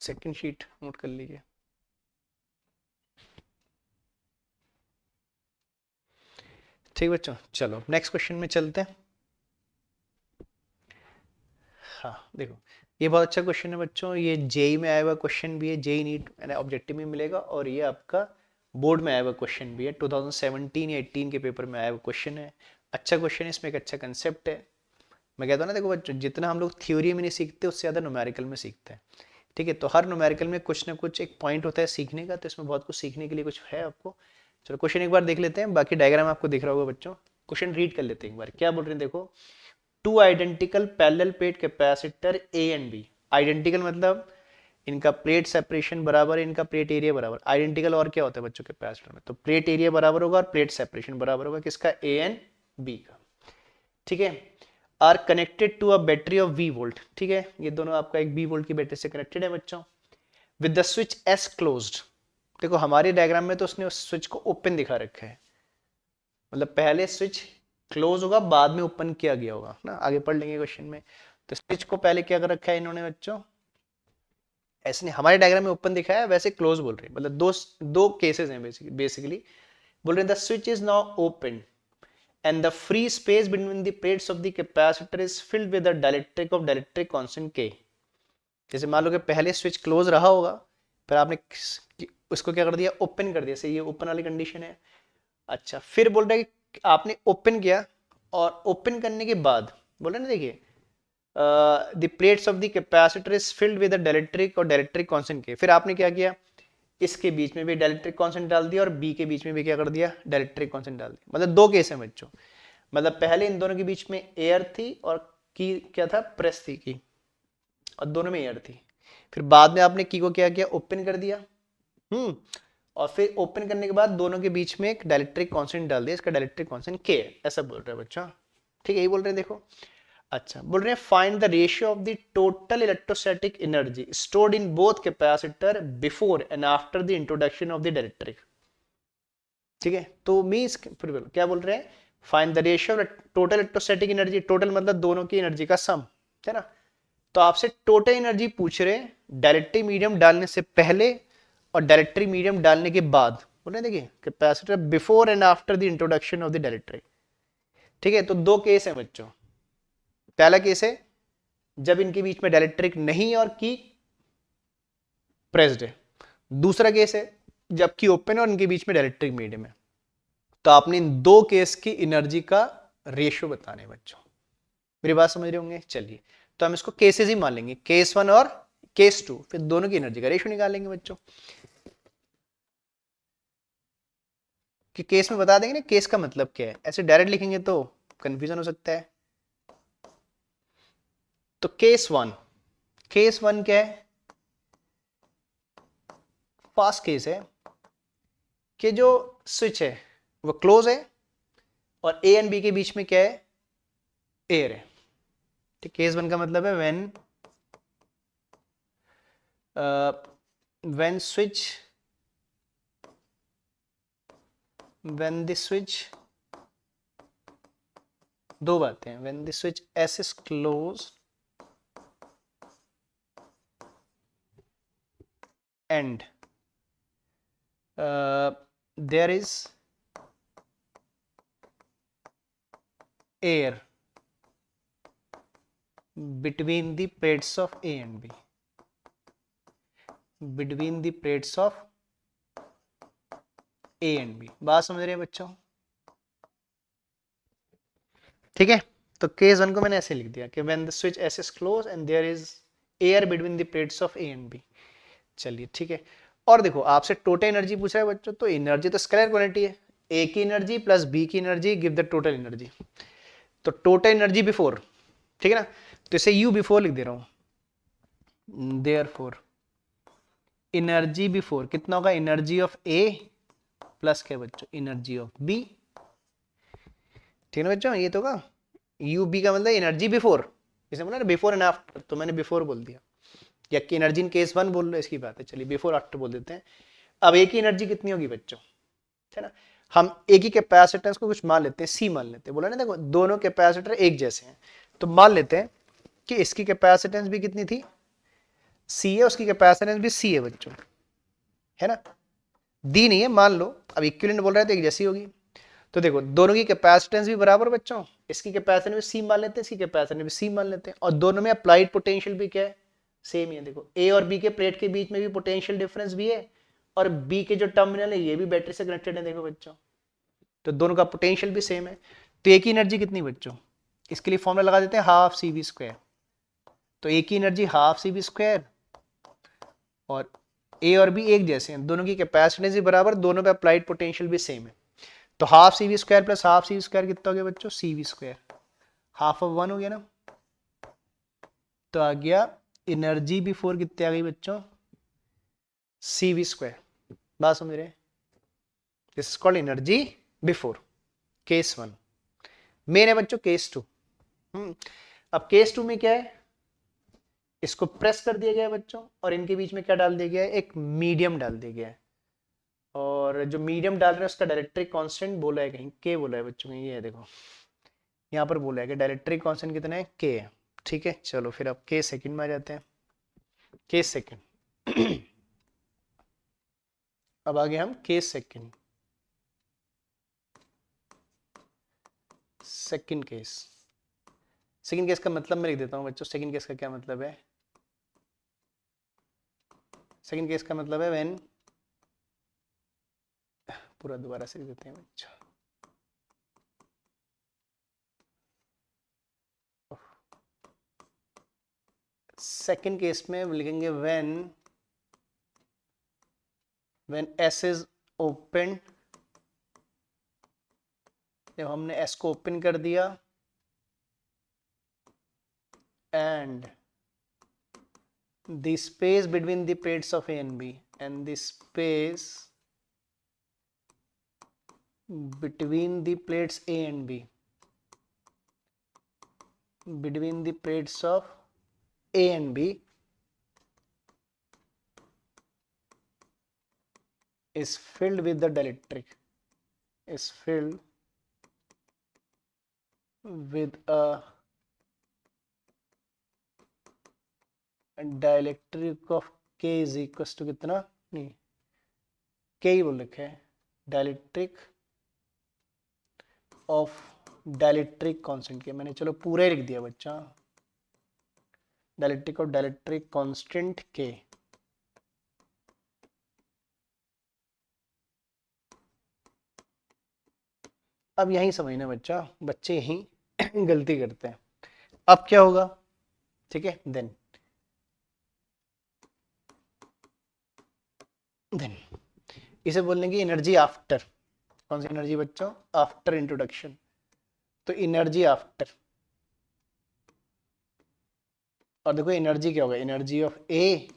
सेकंड शीट नोट कर लीजिए। ठीक बच्चों, चलो नेक्स्ट क्वेश्चन में चलते हैं। हाँ देखो, ये बहुत अच्छा क्वेश्चन है बच्चों, ये जेई में आया हुआ क्वेश्चन भी है, जेई नीट ऑब्जेक्टिव में मिलेगा, और ये आपका बोर्ड में आया हुआ क्वेश्चन भी है, 2017 या 18 के पेपर में आया हुआ क्वेश्चन है, अच्छा क्वेश्चन है, इसमें एक अच्छा कंसेप्ट है। मैं कहता हूँ ना देखो बच्चों, जितना हम लोग थ्योरी में नहीं सीखते उससे ज़्यादा न्यूमेरिकल में सीखते हैं, ठीक है। तो हर न्यूमेरिकल में कुछ ना कुछ एक पॉइंट होता है सीखने का, तो इसमें बहुत कुछ सीखने के लिए कुछ है आपको। चलो क्वेश्चन एक बार देख लेते हैं, बाकी डायग्राम आपको दिख रहा होगा बच्चों, क्वेश्चन रीड कर लेते हैं एक बार, क्या बोल रहे हैं देखो, two identical parallel plate capacitor A and B, identical मतलब इनका प्लेट सेपरेशन बराबर है, इनका प्लेट एरिया बराबर, आइडेंटिकल और क्या होता है बच्चों कैपेसिटर में, तो प्लेट एरिया बराबर होगा और प्लेट सेपरेशन बराबर होगा, किसका, ए एंड बी का, ठीक है। Are connected to a battery of V volt, ठीक है, ये दोनों आपका एक बी वोल्ट की बैटरी से कनेक्टेड है बच्चों, with the switch S closed, देखो हमारे डायग्राम में तो उसने उस स्विच को ओपन दिखा रखा है, मतलब पहले स्विच क्लोज होगा बाद में ओपन किया गया होगा ना, आगे पढ़ लेंगे क्वेश्चन में। तो स्विच को पहले क्या कर रखा है इन्होंने बच्चों, ऐसे नहीं, हमारे डायग्राम में ओपन दिखाया है, वैसे क्लोज बोल रहे हैं, मतलब दो दो केसेस हैं बेसिकली बोल रहे हैं, the switch is now open and the free space between the plates of the capacitor is filled with a dielectric constant K। जैसे मान लो कि पहले स्विच क्लोज रहा होगा, फिर आपने उसको क्या कर दिया, ओपन कर दिया, सही ये ओपन वाली कंडीशन है। अच्छा फिर बोल रहा है कि आपने ओपन किया, और ओपन करने के बाद बोल रहे ना देखिए, the plates of the capacitor is filled with dielectric और डाइलेक्ट्रिक कांस्टेंट के, फिर आपने क्या किया, इसके बीच में भी डाइलेक्ट्रिक कांस्टेंट डाल दिया और बी के बीच में भी क्या कर दिया, डाइलेक्ट्रिक कांस्टेंट डाल दिया, मतलब दो केस हैं बच्चों, मतलब पहले इन दोनों के बीच में एयर थी और की क्या था, प्रेस थी की, और दोनों में एयर थी, फिर बाद में आपने की को क्या किया, ओपन कर दिया, और फिर ओपन करने के बाद दोनों के बीच में एक डाइलेक्ट्रिक कांस्टेंट डाल दिया, इसका डाइलेक्ट्रिक कांस्टेंट के, ऐसा बोल रहे हैं बच्चा, ठीक है, यही बोल रहे हैं देखो। अच्छा बोल रहे हैं find the ratio of the total electrostatic energy stored in both capacitor before and after the introduction of the dielectric, ठीक है। तो मींस क्या बोल रहे हैं, find the ratio of total electrostatic energy, total मतलब दोनों की एनर्जी का सम, है ना। तो आपसे टोटल एनर्जी पूछ रहे हैं डायरेक्टिव मीडियम डालने से पहले और डायरेक्टिव मीडियम डालने के बाद, बोल रहे हैं देखिए capacitor before and after the introduction of the directive, ठीक है। तो दो केस है बच्चों, पहला केस है जब इनके बीच में डायलेक्ट्रिक नहीं और की प्रेस्ड है, दूसरा केस है जबकि ओपन और इनके बीच में डायलेक्ट्रिक मीडियम है। तो आपने इन दो केस की एनर्जी का रेशियो बताने हैं बच्चों, मेरी बात समझ रहे होंगे। चलिए तो हम इसको केसेस ही मान लेंगे, केस 1 और केस 2, फिर दोनों की एनर्जी का रेशियो निकालेंगे बच्चों, कि केस में बता देंगे ना केस का मतलब क्या है, ऐसे डायरेक्ट लिखेंगे तो कंफ्यूजन हो सकता है। तो केस 1 क्या है, पास केस है कि जो स्विच है वो क्लोज है और ए एंड बी के बीच में क्या है, एयर है। ठीक, केस वन का मतलब है व्हेन द स्विच, दो बातें हैं, when the switch S is close and there is air between the plates of A and B, between the plates of A and B। बात समझ रहे हैं बच्चों? ठीक है, तो केस वन को मैंने ऐसे लिख दिया कि when the switch S is closed and there is air between the plates of A and B। चलिए ठीक है, और देखो आपसे टोटल एनर्जी पूछ रहा है बच्चों, तो एनर्जी तो स्केलर क्वांटिटी है, ए की एनर्जी प्लस बी की energy give the total energy. तो टोटल एनर्जी बिफोर, ठीक है ना, तो इसे यू बिफोर लिख दे रहा हूं, देयरफॉर एनर्जी बिफोर कितना होगा, एनर्जी ऑफ ए प्लस क्या बच्चों, एनर्जी ऑफ बी। ठीक है ना बच्चों, ये तो होगा यू बी का मतलब एनर्जी बिफोर, इसे बोला ना बिफोर एंड आफ्टर, तो मैंने बिफोर बोल दिया, या कि एनर्जी इन केस वन बोल लो, इसकी बात है, चलिए बिफोर आफ्टर बोल देते हैं। अब ए की एनर्जी कितनी होगी बच्चों, है ना, हम एक ही कैपेसिटेंस को कुछ मान लेते हैं, सी मान लेते हैं, बोला ना देखो दोनों कैपेसिटर एक जैसे हैं, तो मान लेते हैं कि इसकी कैपेसिटेंस भी कितनी थी, सी है, उसकी कैपेसिटेंस भी सी है बच्चों, है ना, दी नहीं है, मान लो अब इक्विवेलेंट बोल रहे हैं तो एक जैसी होगी। तो देखो दोनों की कैपेसिटेंस भी बराबर बच्चों, इसकी कैपेसिटेंस भी सी मान लेते हैं, इसकी कैपेसिटेंस भी सी मान लेते हैं, और दोनों में अप्लाइड पोटेंशियल भी क्या है, सेम ही है। देखो ए और बी के प्लेट के बीच में भी पोटेंशियल डिफरेंस भी है, और बी के जो टर्मिनल है ये भी बैटरी से कनेक्टेड है, देखो बच्चों, तो दोनों का पोटेंशियल भी सेम है। तो एक ही एनर्जी कितनी बच्चों, इसके लिए फॉर्मूला लगा देते हैं हाफ सी वी स्क्वायर, तो एक ही energy half C V square, और ए और बी एक जैसे हैं, दोनों की कैपेसिटेंस भी बराबर, दोनों पे अप्लाइड पोटेंशियल भी सेम है, तो half C V square plus half C V square कितना हो गया बच्चों, C V square, half of one हो गया ना, तो आ गया एनर्जी बिफोर कितनी आ गई बच्चों, सी वी स्क्वायर। बात समझ रहे, this is called energy before, case one. Main है बच्चों केस टू। अब केस टू में क्या है, इसको प्रेस कर दिया गया है बच्चों, और इनके बीच में क्या डाल दिया गया है, एक मीडियम डाल दिया गया है, और जो मीडियम डाल रहे हैं उसका डायरेक्ट्रिक कांस्टेंट बोला है कहीं, के बोला है बच्चों, ये है देखो यहाँ पर बोला है कि डायरेक्ट्रिक कांस्टेंट कितना है, के है। ठीक है, चलो फिर अब के सेकंड में आ जाते हैं, के सेकंड अब आगे हम के second, second case. Second case का मतलब मैं लिख देता हूँ बच्चों, सेकंड केस का क्या मतलब है, सेकंड केस का मतलब है व्हेन, पूरा दोबारा से लिख देते हैं बच्चों, सेकंड केस में लिखेंगे व्हेन S is open, जब हमने S को ओपन कर दिया, and the space between the plates of A and B, and the space between the plates A and B, between the plates of A and B is filled with the dielectric, is filled with a dielectric of K is equals to कितना, नहीं K ही बोल रखे है, dielectric of dielectric कांस्टेंट के, मैंने चलो पूरा ही लिख दिया बच्चा, डायलेक्ट्रिक और डायलेक्ट्रिक कांस्टेंट के। अब यही समझना बच्चा, बच्चे यही गलती करते हैं। अब क्या होगा, ठीक है, देन इसे बोलने की एनर्जी आफ्टर, कौन सी एनर्जी बच्चों, आफ्टर इंट्रोडक्शन, तो एनर्जी आफ्टर, और देखो एनर्जी क्या होगा, energy of A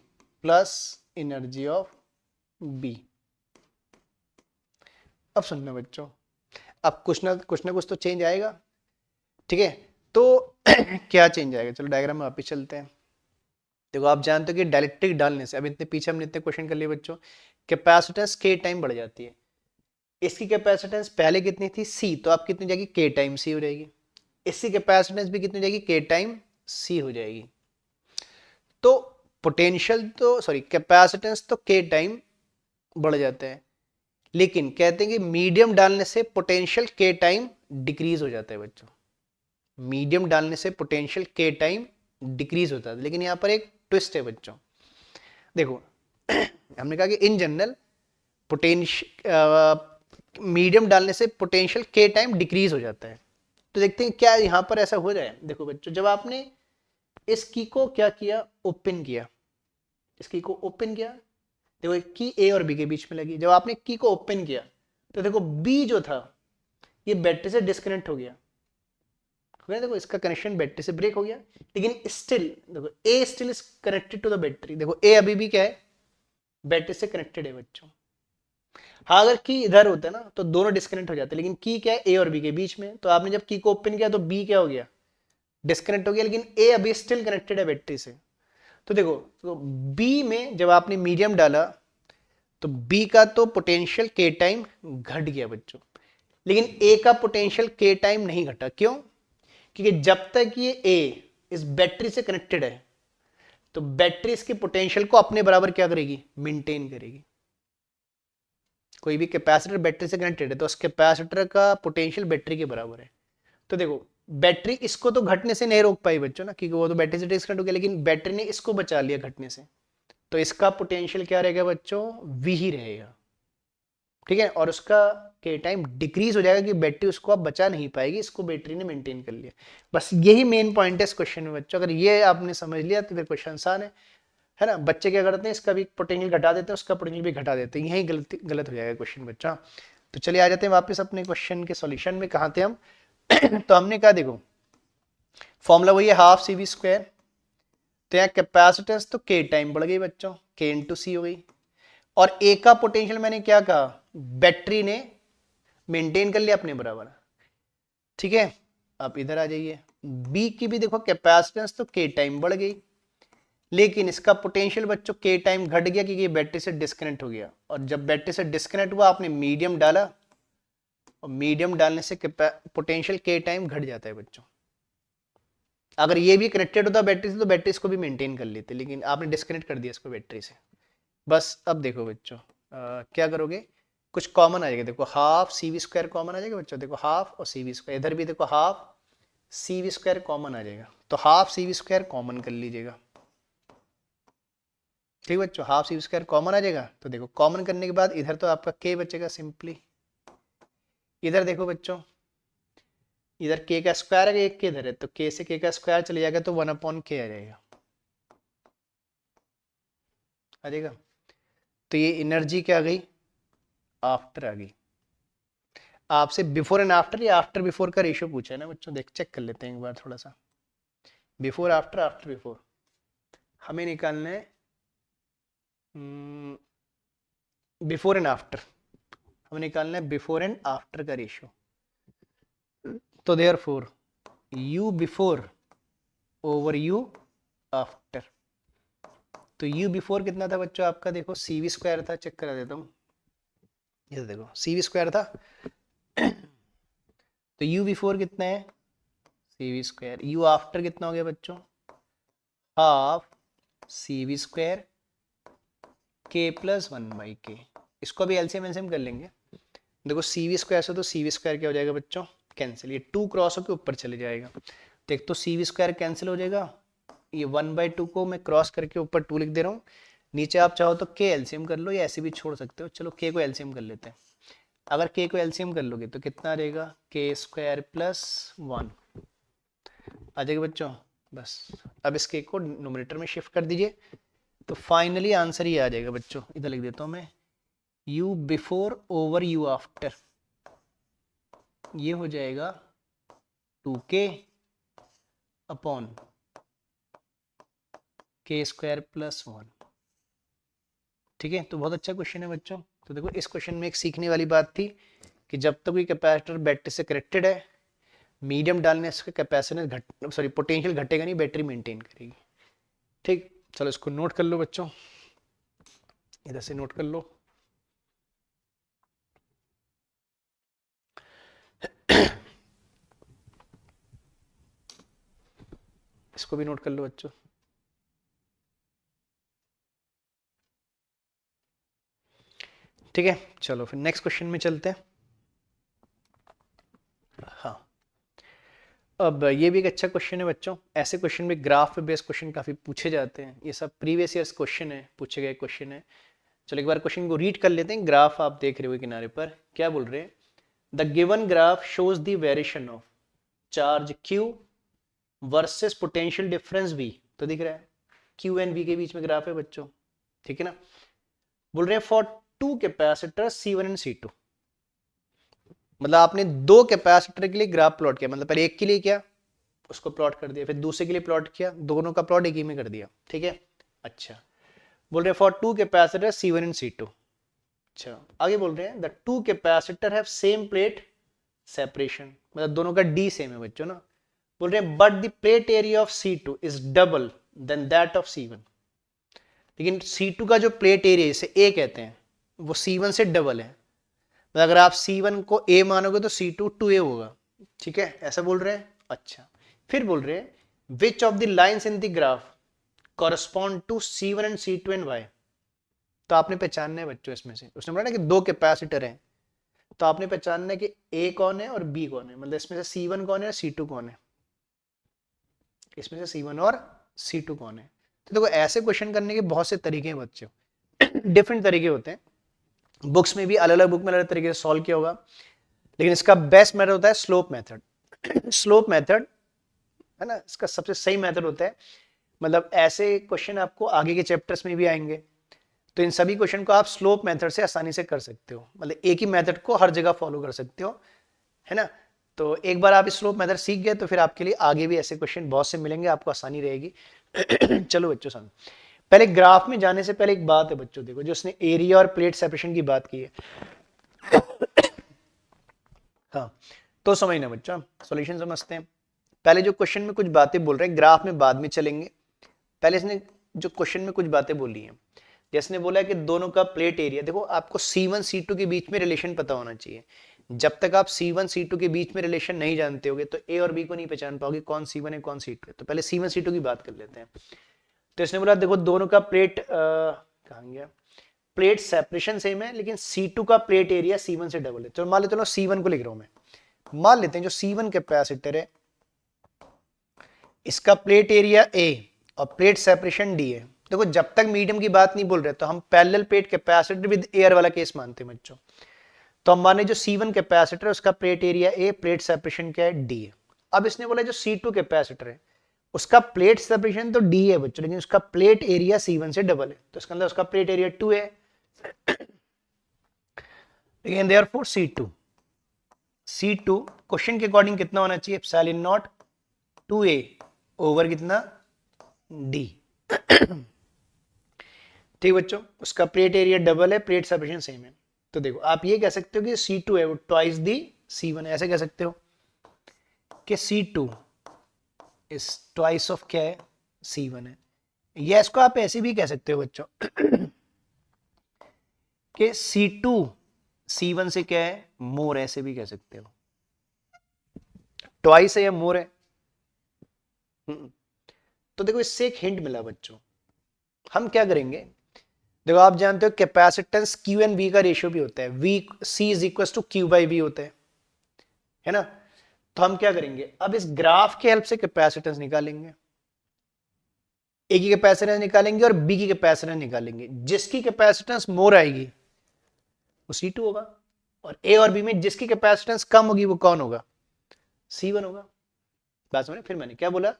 plus energy of B. अब सुनना बच्चों, अब कुछ ना कुछ तो चेंज आएगा, ठीक है। तो क्या चेंज आएगा, चलो डायग्राम में वापिस चलते हैं। देखो आप जानते हो कि डाइलेक्ट्रिक डालने से, अब इतने पीछे हमने इतने क्वेश्चन कर लिए बच्चों, कैपेसिटेंस के टाइम बढ़ जाती है। इसकी कैपेसिटेंस पहले कितनी थी, सी, तो आप कितनी जाएगी, के टाइम सी हो जाएगी। इसकी कैपेसिटेंस भी कितनी जाएगी, के टाइम सी हो जाएगी। तो पोटेंशियल तो सॉरी कैपेसिटेंस तो के टाइम बढ़ जाते हैं, लेकिन कहते हैं कि मीडियम डालने से पोटेंशियल के टाइम डिक्रीज हो जाता है बच्चों। मीडियम डालने से पोटेंशियल के टाइम डिक्रीज होता है, लेकिन यहां पर एक ट्विस्ट है बच्चों। देखो हमने कहा कि इन जनरल पोटेंशियल मीडियम डालने से पोटेंशियल के टाइम डिक्रीज हो जाता है। तो देखते हैं क्या यहां पर ऐसा हो जाए। देखो बच्चों, जब आपने इस की को क्या किया, ओपन किया, इस की को ओपन किया, देखो एक की ए और बी के बीच में लगी, जब आपने की को ओपन किया तो देखो बी जो था ये बैटरी से डिस्कनेक्ट हो गया, देखो इसका कनेक्शन बैटरी से ब्रेक हो गया, लेकिन स्टिल देखो A still is connected to the battery. देखो ए अभी भी क्या है, बैटरी से कनेक्टेड है बच्चों। हाँ अगर की इधर होता है ना तो दोनों डिस्कनेक्ट हो जाते, लेकिन की क्या है, ए और बी के बीच में, तो आपने जब की को ओपन किया तो बी क्या हो गया, डिस्कनेक्ट हो गया, लेकिन ए अभी स्टिल कनेक्टेड है बैटरी से। तो देखो, तो बी में जब आपने मीडियम डाला तो बी का तो पोटेंशियल के टाइम घट गया बच्चों, लेकिन ए का पोटेंशियल के टाइम नहीं घटा। क्यों, क्योंकि जब तक ये ए इस बैटरी से कनेक्टेड है तो बैटरी इसके पोटेंशियल को अपने बराबर क्या करेगी, मेंटेन करेगी। कोई भी कैपेसिटर बैटरी से कनेक्टेड है तो उस कैपेसिटर का पोटेंशियल बैटरी के बराबर है। तो देखो बैटरी इसको तो घटने से नहीं रोक पाई बच्चों ना, क्योंकि वो तो बैटरी से डिस्कनेक्ट हो गया, लेकिन बैटरी ने इसको बचा लिया घटने से, तो इसका पोटेंशियल क्या रहेगा बच्चों, वी ही रहेगा, ठीक है। और उसका के टाइम डिक्रीज हो जाएगा कि बैटरी उसको अब बचा नहीं पाएगी, इसको बैटरी ने मेंटेन कर लिया। बस यही मेन पॉइंट है इस क्वेश्चन में बच्चों, अगर ये आपने समझ लिया तो फिर क्वेश्चन आसान है ना। बच्चे क्या करते हैं, इसका भी पोटेंशियल घटा देते हैं, उसका पोटेंशियल भी घटा देते हैं, यही गलत हो जाएगा क्वेश्चन बच्चा। तो चलिए आ जाते हैं वापस अपने क्वेश्चन के सॉल्यूशन में, कहाँ थे हम तो हमने कहा देखो फॉर्मूला वही है हाफ सी वी स्क्वायर, तो यहाँ कैपेसिटेंस तो के टाइम बढ़ गई बच्चों, के इंटू सी हो गई, और ए का पोटेंशियल मैंने क्या कहा, बैटरी ने मेंटेन कर लिया अपने बराबर, ठीक है। अब इधर आ जाइए, बी की भी देखो कैपेसिटेंस तो के टाइम बढ़ गई, लेकिन इसका पोटेंशियल बच्चों के टाइम घट गया क्योंकि बैटरी से डिस्कनेक्ट हो गया, और जब बैटरी से डिस्कनेक्ट हुआ आपने मीडियम डाला, और मीडियम डालने से पोटेंशियल के टाइम घट जाता है बच्चों। अगर ये भी कनेक्टेड होता बैटरी से तो बैटरी इसको भी मेंटेन कर लेते, लेकिन आपने डिस्कनेक्ट कर दिया इसको बैटरी से। बस अब देखो बच्चों क्या करोगे, कुछ कॉमन आ जाएगा, देखो half C V square common आ जाएगा बच्चों, देखो हाफ और सी वी स्क्वायर, इधर भी देखो half C V square common आ जाएगा, तो half C V square common कर लीजिएगा, ठीक बच्चों। Half C V square common आ जाएगा, तो देखो कॉमन करने के बाद इधर तो आपका के बचेगा सिंपली, इधर देखो बच्चों, इधर के का स्क्वायर है, एक के इधर है, तो के से के का स्क्वायर चले जाएगा तो 1/k आ जाएगा, आ जाएगा। तो ये एनर्जी क्या आ गई, आफ्टर आ गई। आपसे बिफोर एंड आफ्टर या आफ्टर बिफोर का रेशियो पूछा है ना बच्चों, देख चेक कर लेते हैं एक बार थोड़ा सा, बिफोर आफ्टर, आफ्टर बिफोर हमें निकालना है, बिफोर एंड आफ्टर, हमें निकालना है बिफोर एंड आफ्टर का रेशियो। तो therefore you before over you after, तो यू बिफोर कितना था बच्चों आपका, देखो सी वी स्क्वायर था, चेक करा देता हूँ, ये देखो सी वी स्क्वायर था तो यू बिफोर कितना है, सी वी स्क्वायर, यू आफ्टर कितना हो गया बच्चों, हाफ सी वी स्क्वायर के प्लस 1/k, इसको भी एलसीएम एलसीएम कर लेंगे। देखो सी वी स्क्वायर से तो सी वी स्क्वायर क्या हो जाएगा बच्चों, कैंसिल, ये 2 क्रॉस होकर ऊपर चले जाएगा, तो एक तो सी वी स्क्वायर कैंसिल हो जाएगा, ये 1/2 को मैं क्रॉस करके ऊपर 2 लिख दे रहा हूँ, नीचे आप चाहो तो के एलसीएम कर लो या ऐसे भी छोड़ सकते हो, चलो के को एलसीएम कर लेते हैं। अगर के को एलसीएम कर लोगे तो कितना रहेगा, के स्क्वायर प्लस 1 आ जाएगा बच्चों। बस अब इस के को नोमिनेटर में शिफ्ट कर दीजिए, तो फाइनली आंसर ये आ जाएगा बच्चों, इधर लिख देता हूँ मैं, you before over you after, ये हो जाएगा 2k अपॉन के स्क्वायर प्लस 1, ठीक है, तो बहुत अच्छा क्वेश्चन है बच्चों। तो देखो इस क्वेश्चन में एक सीखने वाली बात थी कि जब तक कोई कैपेसिटर बैटरी से कनेक्टेड है, मीडियम डालने से कैपेसिटेंस घट सॉरी पोटेंशियल घटेगा नहीं, बैटरी मेंटेन करेगी। ठीक, चलो इसको नोट कर लो बच्चों, इधर से नोट कर लो। इसको भी नोट कर लो बच्चों। ठीक है, चलो फिर नेक्स्ट क्वेश्चन में चलते हैं। हाँ, अब ये भी एक अच्छा क्वेश्चन है बच्चों। ऐसे क्वेश्चन में ग्राफ पे बेस्ड क्वेश्चन काफी पूछे जाते हैं, ये सब प्रीवियस ईयर्स क्वेश्चन है, पूछे गए क्वेश्चन है। चलो एक बार क्वेश्चन को रीड कर लेते हैं। ग्राफ आप देख रहे हो किनारे पर, क्या बोल रहे हैं? The given graph shows the variation of charge Q versus potential difference V। तो दिख रहा है Q एंड V के बीच में ग्राफ है बच्चों, ठीक है ना। बोल रहे हैं for to capacitor C1 and C2, मतलब आपने दो कैपेसिटर के लिए ग्राफ प्लॉट किया, मतलब पहले एक के लिए किया, उसको प्लॉट कर दिया, फिर दूसरे के लिए प्लॉट किया, दोनों का प्लॉट एक ही में कर दिया, ठीक है। अच्छा, बोल रहे हैं for to capacitor C1 and C2। अच्छा, आगे बोल रहे हैं the two capacitor have same plate separation, मतलब दोनों का D सेम है बच्चों ना। बोल रहे हैं but the plate area of C2 is double than that of C1, लेकिन C2 का जो प्लेट एरिया इसे A कहते हैं, वो C1 से डबल है। मतलब अगर आप C1 को A मानोगे तो C2 2A होगा, ठीक है, ऐसा बोल रहे हैं। अच्छा, फिर बोल रहे हैं which of the lines in the graph correspond to C1 and C2 and Y। तो आपने पहचानना है बच्चों, इसमें से उसने बोला ना कि दो कैपेसिटर हैं, तो आपने पहचानना है कि A कौन है और B कौन है, मतलब इसमें से C1 कौन है और C2 कौन है, इसमें से C1 और C2 कौन है। तो देखो ऐसे क्वेश्चन करने के बहुत से तरीके हैं बच्चों, डिफरेंट तरीके होते हैं। बुक्स में भी अलग अलग बुक में अलग तरीके से सॉल्व किया होगा, लेकिन इसका बेस्ट मेथड होता है स्लोप मेथड। स्लोप मेथड है ना, इसका सबसे सही मेथड होता है। मतलब ऐसे क्वेश्चन आपको आगे के चैप्टर्स में भी आएंगे, तो इन सभी क्वेश्चन को आप स्लोप मेथड से आसानी से कर सकते हो, मतलब एक ही मेथड को हर जगह फॉलो कर सकते हो, है ना। तो एक बार आप स्लोप मेथड सीख गए तो फिर आपके लिए आगे भी ऐसे क्वेश्चन बहुत से मिलेंगे, आपको आसानी रहेगी। चलो बच्चों समझ, पहले ग्राफ में जाने से पहले एक बात है बच्चों, देखो जो उसने एरिया और प्लेट सेपरेशन की बात की है, हाँ, तो समझना बच्चों, सॉल्यूशन समझते हैं। पहले जो क्वेश्चन में कुछ बातें बोल रहे हैं, ग्राफ में बाद में चलेंगे, पहले इसने जो क्वेश्चन में कुछ बातें बोली हैं, जैसे ने बोला कि दोनों का प्लेट एरिया, देखो आपको C1 C2 के बीच में रिलेशन पता होना चाहिए। जब तक आप C1 C2 के बीच में रिलेशन नहीं जानते होगे तो A और B को नहीं पहचान पाओगे कौन C1 है कौन C2 है। तो पहले C1 C2 की बात कर लेते हैं। तो इसने बोला देखो दोनों का प्लेट कहाँ गया, प्लेट सेपरेशन सेम है, लेकिन C2 का प्लेट एरिया C1 से डबल है। तो मान लेते हैं C1 को लिख रहा हूं मैं, मान लेते हैं जो C1 कैपेसिटर है इसका प्लेट एरिया A और प्लेट सेपरेशन D है। देखो जब तक मीडियम की बात नहीं बोल रहे तो हम parallel plate capacitor with air वाला केस मानते हैं बच्चों। तो हम माने जो C1 कैपेसिटर है उसका plate area A, plate separation क्या है D है। अब इसने बोला जो C2 कैपेसिटर है उसका प्लेट सेपरेशन तो D है बच्चों, लेकिन उसका प्लेट एरिया C1 से डबल है, तो इसका अंदर उसका प्लेट एरिया 2 है, लेकिन देयरफॉर C2 क्वेश्चन के अकॉर्डिंग कितना होना चाहिए, एप्सिलॉन नॉट 2A ओवर कितना D। ठीक बच्चों, उसका प्लेट एरिया डबल है, प्लेट सेपरेशन सेम है। तो देखो आप ये कह सकते हो कि C2 है वो ट्वाइस दी C1 है, ऐसे कह सकते हो कि C2 इस ट्वाइस ऑफ क्या है C1 है। या इसको आप ऐसे भी कह सकते हो बच्चों कि C2 C1 से क्या है मोर है, ऐसे भी कह सकते हो, ट्वाइस है या मोर है। तो देखो इससे एक हिंट मिला बच्चों, हम क्या करेंगे, देखो आप जानते हो कैपेसिटेंस Q एंड V का रेशियो भी होता है, V C is equal to Q by V होता है ना। तो हम क्या करेंगे, अब इस ग्राफ के हेल्प से कैपेसिटेंस निकालेंगे, A की कैपेसिटेंस निकालेंगे और B की कैपेसिटेंस निकालेंगे, जिसकी कैपेसिटेंस मोर आएगी वो C2 होगा, और A और B में जिसकी कैपेसिटेंस कम होगी वो कौन होगा, C1 होगा। बात समझे, फिर मैंने क्या बोला,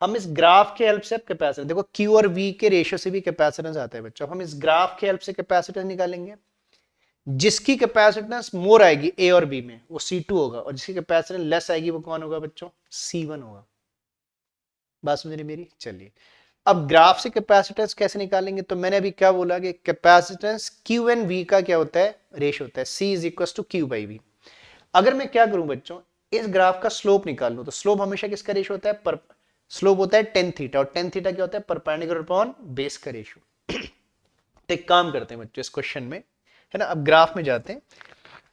हम इस ग्राफ के हेल्प से कैपेसिटेंस, देखो Q और V के रेशियो से भी कैपेसिटेंस आता है बच्चों, हम इस ग्राफ के हेल्प से कैपेसिटेंस निकालेंगे, जिसकी कैपेसिटेंस मोर आएगी A और B में वो C2 होगा, और जिसकी कैपेसिटेंस लेस आएगी वो कौन होगा बच्चों, C1 होगा। बात समझ रही मेरी, चलिए अब ग्राफ से कैपेसिटेंस कैसे निकालेंगे, तो मैंने अभी क्या बोला कि कैपेसिटेंस क्यू एंड वी का क्या होता है, रेशियो होता है, C is equal to Q by V. अगर मैं क्या करूं बच्चों, इस ग्राफ का स्लोप निकाल लूं, तो स्लोप हमेशा किसका रेशियो होता है, पर स्लोप होता है टेन थीटा, और टेन थीटा क्या होता है, परपेंडिकुलर अपॉन बेस का रेशियो। तो एक काम करते हैं बच्चों इस क्वेश्चन में, है ना, अब ग्राफ में जाते हैं,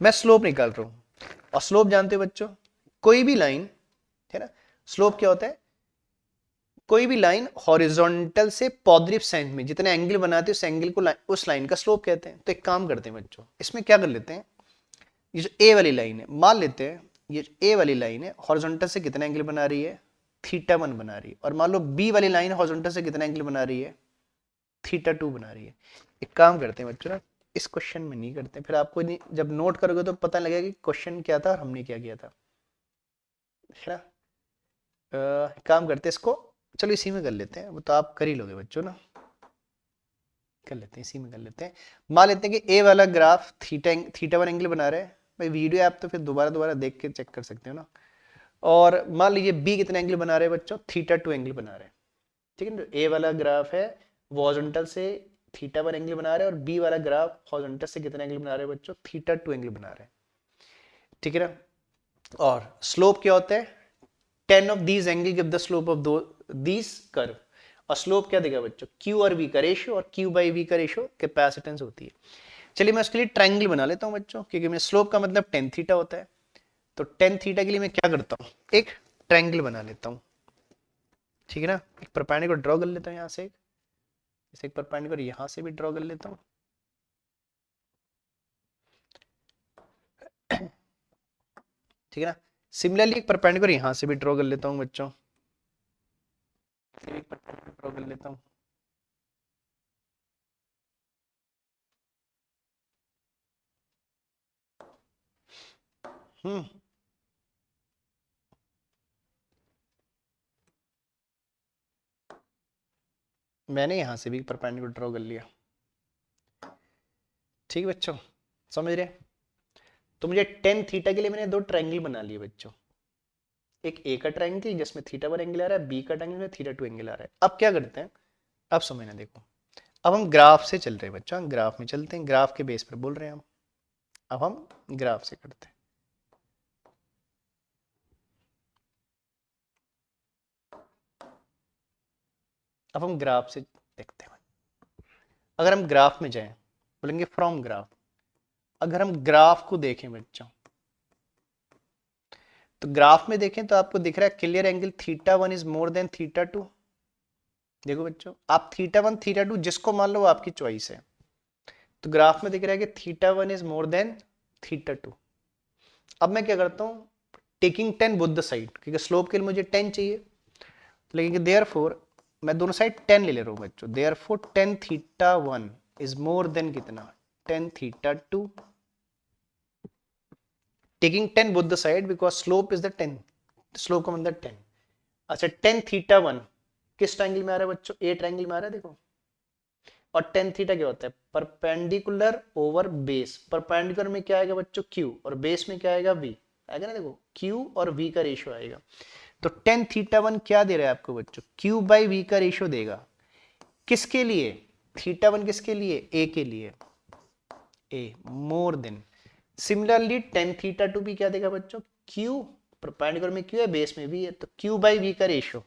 मैं स्लोप निकाल रहा हूं, और स्लोप जानते हो बच्चों, कोई भी लाइन, है ना, स्लोप क्या होता है, कोई भी लाइन हॉरिजॉन्टल से पॉजिटिव साइन में जितने एंगल बनाते हैं उस एंगल को उस लाइन का स्लोप कहते हैं। तो एक काम करते हैं बच्चों, इसमें क्या कर लेते हैं, ये जो ए वाली लाइन है, मान लेते हैं ये ए वाली लाइन है, हॉरिजॉन्टल से कितना एंगल बना रही है, थीटा वन बना रही है, और मान लो बी वाली लाइन हॉरिजॉन्टल से कितना एंगल बना रही है, थीटा टू बना रही है। एक काम करते हैं बच्चों ना, इस क्वेश्चन में नहीं करते, फिर आपको नहीं, जब नोट करोगे तो पता लगेगा कि क्वेश्चन क्या था और हमने क्या किया था, है ना। काम करते हैं इसको, चलो इसी में कर लेते हैं, वो तो आप कर ही लोगे बच्चों ना, कर लेते हैं इसी में कर लेते हैं। मान लेते हैं कि ए वाला ग्राफ थीटा वन एंगल बना रहे हैं, भाई वीडियो आप तो फिर दोबारा दोबारा देख के चेक कर सकते हो ना। और मान लीजिए बी कितना एंगल बना रहे हैं बच्चों, थीटा टू एंगल बना रहे हैं, ठीक है ना। ए वाला ग्राफ है वो हॉरिजॉन्टल से थीटा वन एंगल बना रहे हैं, और बी वाला ग्राफ हॉरिजॉन्टल से कितना एंगल बना रहे हैं बच्चों, थीटा टू एंगल बना रहे हैं, ठीक है ना। और स्लोप क्या होता है, ten of these angle give the slope of दो दीज कर्व। और स्लोप क्या देगा बच्चों, क्यू और वी का रेशियो, और क्यू बाई वी का रेशियो कैपेसिटेंस होती है। चलिए मैं उसके लिए ट्रायंगल बना लेता हूं बच्चों, क्योंकि मैं स्लोप का मतलब टेन थीटा होता है। तो टेन थीटा के लिए मैं क्या करता हूं, एक ट्रायंगल बना लेता हूं, ठीक है ना। एक परपेंडिकुलर ड्रॉ कर लेता हूं यहां से, एक परपेंडिकुलर यहां से भी ड्रॉ कर लेता हूं, ठीक है ना। सिमिलरली एक परपेंडिकुलर यहां से भी ड्रॉ कर लेता हूं बच्चों, एक परपेंडिकुलर ड्रॉ कर लेता हूं। हम्म, मैंने यहां से भी परपेंडिकुलर ड्रॉ कर लिया, ठीक है बच्चों, समझ रहे हैं। तो मुझे टेन थीटा के लिए मैंने दो ट्रायंगल बना लिए बच्चों, एक ए का ट्रायंगल जिसमें थीटा वन एंगल आ रहा है, बी का ट्रायंगल में थीटा टू एंगल आ रहा है। अब क्या करते हैं, अब समझना देखो, अब हम ग्राफ से चल रहे हैं बच्चों, हम ग्राफ में चलते हैं, ग्राफ के बेस पर बोल रहे हैं हम, अब हम ग्राफ से करते हैं। अब हम ग्राफ से देखते हैं, अगर हम ग्राफ में जाएं, बोलेंगे फ्रॉम ग्राफ, अगर हम ग्राफ को देखें बच्चों, तो ग्राफ में देखें तो आपको दिख रहा है clear angle theta one is more then theta two. देखो बच्चों, आप थीटा वन थीटा टू जिसको मान लो वो आपकी चॉइस है। तो ग्राफ में दिख रहा है कि theta one is more then theta two. अब मैं क्या करता हूं, taking tan both the side, क्योंकि स्लोप के लिए मुझे टेन चाहिए, लेकिन देयर फोर मैं दोनों साइड टेन ले रहा हूं बच्चों, therefore tan theta one is more than कितना, tan theta two, taking tan both the side because slope is the tan, slope का मतलब टेन। अच्छा टेन थीटा वन किस ट्रायंगल में आ रहा है बच्चों, ए ट्रायंगल में आ रहा है देखो। और टेन थीटा क्या होता है, परपेंडिकुलर ओवर बेस, परपेंडिकुलर में क्या आएगा बच्चों, क्यू, और बेस में क्या आएगा, वी आएगा ना, देखो क्यू और वी का रेशियो आएगा। तो टेन थीटा वन क्या दे रहा है आपको बच्चों, क्यू बाई वी का रेशियो देगा, किसके लिए, थीटा वन किसके लिए, ए के लिए, A more than. Similarly tan theta two भी क्या देगा बच्चों, क्यू, परपेंडिकुलर में क्यू है बेस में भी है, तो क्यू बाई वी का ratio,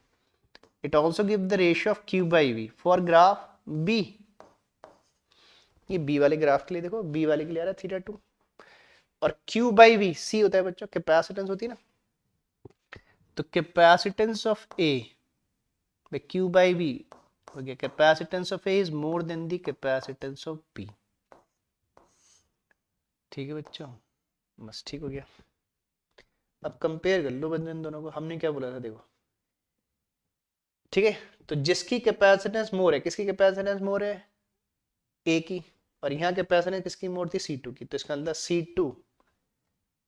it also give the ratio of Q by V for graph B. ये बी वाले ग्राफ के लिए देखो, बी वाले के लिए आ रहा है थीटा टू, और क्यू बाई वी सी होता है बच्चों कैपेसिटेंस होती है ना, तो capacitance of A Q by V हो गया, capacitance of A is more than the capacitance of B. ठीक है बच्चों, बस ठीक हो गया। अब कंपेयर कर लो बच्चों इन दोनों को, हमने क्या बोला था देखो, ठीक है। तो जिसकी कैपेसिटेंस मोर है, किसकी कैपेसिटेंस मोर है, ए की, और यहाँ कैपेसिटेंस किसकी मोर थी, सी टू की, तो इसका मतलब सी टू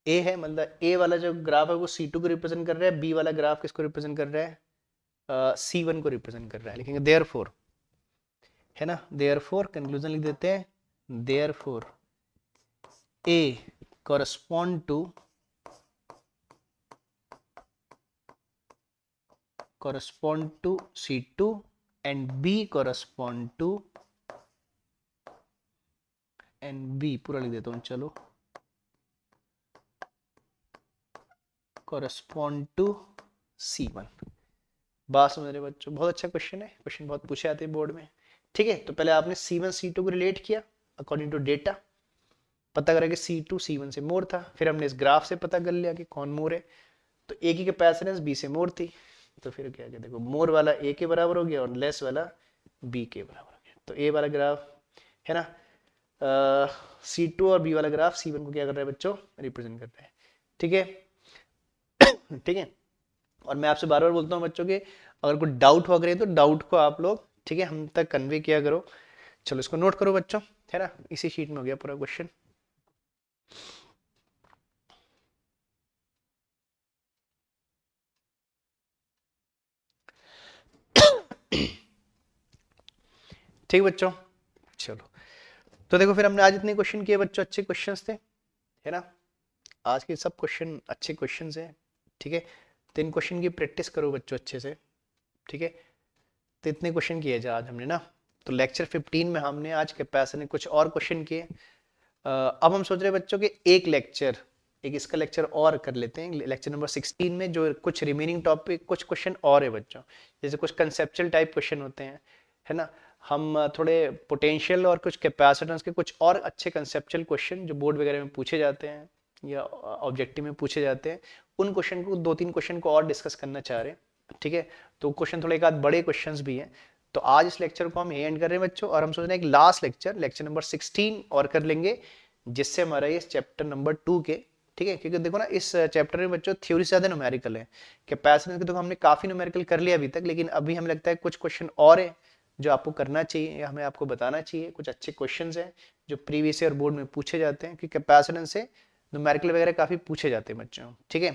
ए है, मतलब ए वाला जो ग्राफ है वो सी टू को रिप्रेजेंट कर रहा है, बी वाला ग्राफ किसको रिप्रेजेंट कर रहा है, सी वन को रिप्रेजेंट कर रहा है, लिखेंगे देयर फोर, है ना, देयर फोर कंक्लूजन लिख देते हैं, therefore A correspond to C2 and B correspond to, and B पूरा लिख देता हूं चलो, कोरस्पॉन्ड टू C1। बात समझ रहे बच्चों, बहुत अच्छा क्वेश्चन है, क्वेश्चन बहुत पूछे जाते हैं बोर्ड में। ठीक है, तो पहले आपने C1 C2 को रिलेट किया अकॉर्डिंग टू डेटा, पता करा कि C2 C1 से मोर था, फिर हमने इस ग्राफ से पता कर लिया कि कौन मोर है, तो ए की कैपेसिटेंस बी से मोर थी, तो फिर क्या कहते देखो मोर वाला ए के बराबर हो गया और लेस वाला बी के बराबर हो गया। तो ए वाला ग्राफ है ना, C2 और बी वाला ग्राफ C1 को क्या कर रहा है बच्चों, रिप्रेजेंट कर रहा है। ठीक है, ठीक है। और मैं आपसे बार बार बोलता हूँ बच्चों के अगर कोई डाउट हो गए तो डाउट को आप लोग ठीक है हम तक कन्वे किया करो। चलो इसको नोट करो बच्चों, है ना, इसी शीट में हो गया पूरा क्वेश्चन। ठीक बच्चों, चलो तो देखो फिर हमने आज इतने क्वेश्चन किए बच्चों, अच्छे क्वेश्चंस थे, है ना, आज के सब क्वेश्चन अच्छे क्वेश्चंस हैं। ठीक है, तो इन क्वेश्चन की प्रैक्टिस करो बच्चों अच्छे से। ठीक है, तो इतने क्वेश्चन किए जा आज हमने ना, तो लेक्चर 15 में हमने आज कैपेसिटी ने कुछ और क्वेश्चन किए। अब हम सोच रहे हैं बच्चों कि एक इसका लेक्चर और कर लेते हैं, लेक्चर नंबर 16 में जो कुछ रिमेनिंग टॉपिक कुछ क्वेश्चन और है बच्चों, जैसे कुछ कंसेप्चुअल टाइप क्वेश्चन होते हैं, है ना, हम थोड़े पोटेंशियल और कुछ कैपेसिटेंस के कुछ और अच्छे कंसेप्चुअल क्वेश्चन जो बोर्ड वगैरह में पूछे जाते हैं या ऑब्जेक्टिव में पूछे जाते हैं, उन क्वेश्चन को 2-3 क्वेश्चन को और डिस्कस करना चाह रहे हैं। ठीक है, तो क्वेश्चन थोड़े एक आध बड़े क्वेश्चंस भी हैं। तो आज इस लेक्चर को हम एंड कर रहे हैं बच्चों, और हम सोच रहे हैं एक लास्ट लेक्चर लेक्चर नंबर 16 और कर लेंगे, जिससे हमारा ये चैप्टर नंबर 2 के, ठीक है, क्योंकि देखो ना इस चैप्टर में बच्चों थ्योरी से ज्यादा न्यूमेरिकल है, कैपेसिटेंस के तो हमने काफी न्यूमेरिकल कर लिया अभी तक, लेकिन अभी हमें लगता है कुछ क्वेश्चन और है जो आपको करना चाहिए या हमें आपको बताना चाहिए। कुछ अच्छे क्वेश्चन हैं जो प्रीवियस ईयर बोर्ड में पूछे जाते हैं, क्योंकि कैपेसिटेंस से न्यूमेरिकल वगैरह काफी पूछे जाते हैं बच्चों। ठीक है,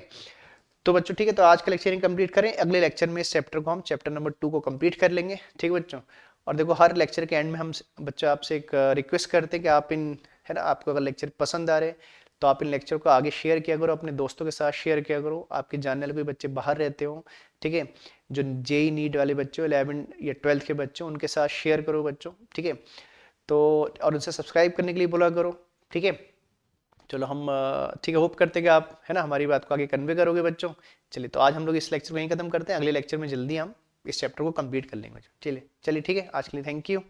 तो बच्चों ठीक है, तो आज का लेक्चर कंप्लीट करें, अगले लेक्चर में इस चैप्टर को हम चैप्टर नंबर 2 को कंप्लीट कर लेंगे। ठीक है बच्चों, और देखो हर लेक्चर के एंड में हम बच्चों आपसे एक रिक्वेस्ट करते हैं कि आप इन, है ना, आपको अगर लेक्चर पसंद आ रहे तो आप इन लेक्चर को आगे शेयर किया करो, अपने दोस्तों के साथ शेयर किया करो, आपके जानने वाले कोई बच्चे बाहर रहते हो, ठीक है, जो जेई नीट वाले बच्चे 11 या 12 के बच्चे उनके साथ शेयर करो बच्चों। ठीक है, तो और उनसे सब्सक्राइब करने के लिए बोला करो। ठीक है, चलो हम ठीक है, होप करते हैं कि आप, है ना, हमारी बात को आगे कन्वे करोगे बच्चों। चलिए तो आज हम लोग इस लेक्चर को यहीं खत्म करते हैं, अगले लेक्चर में जल्दी हम इस चैप्टर को कंप्लीट कर लेंगे। चलिए चलिए ठीक है, आज के लिए थैंक यू।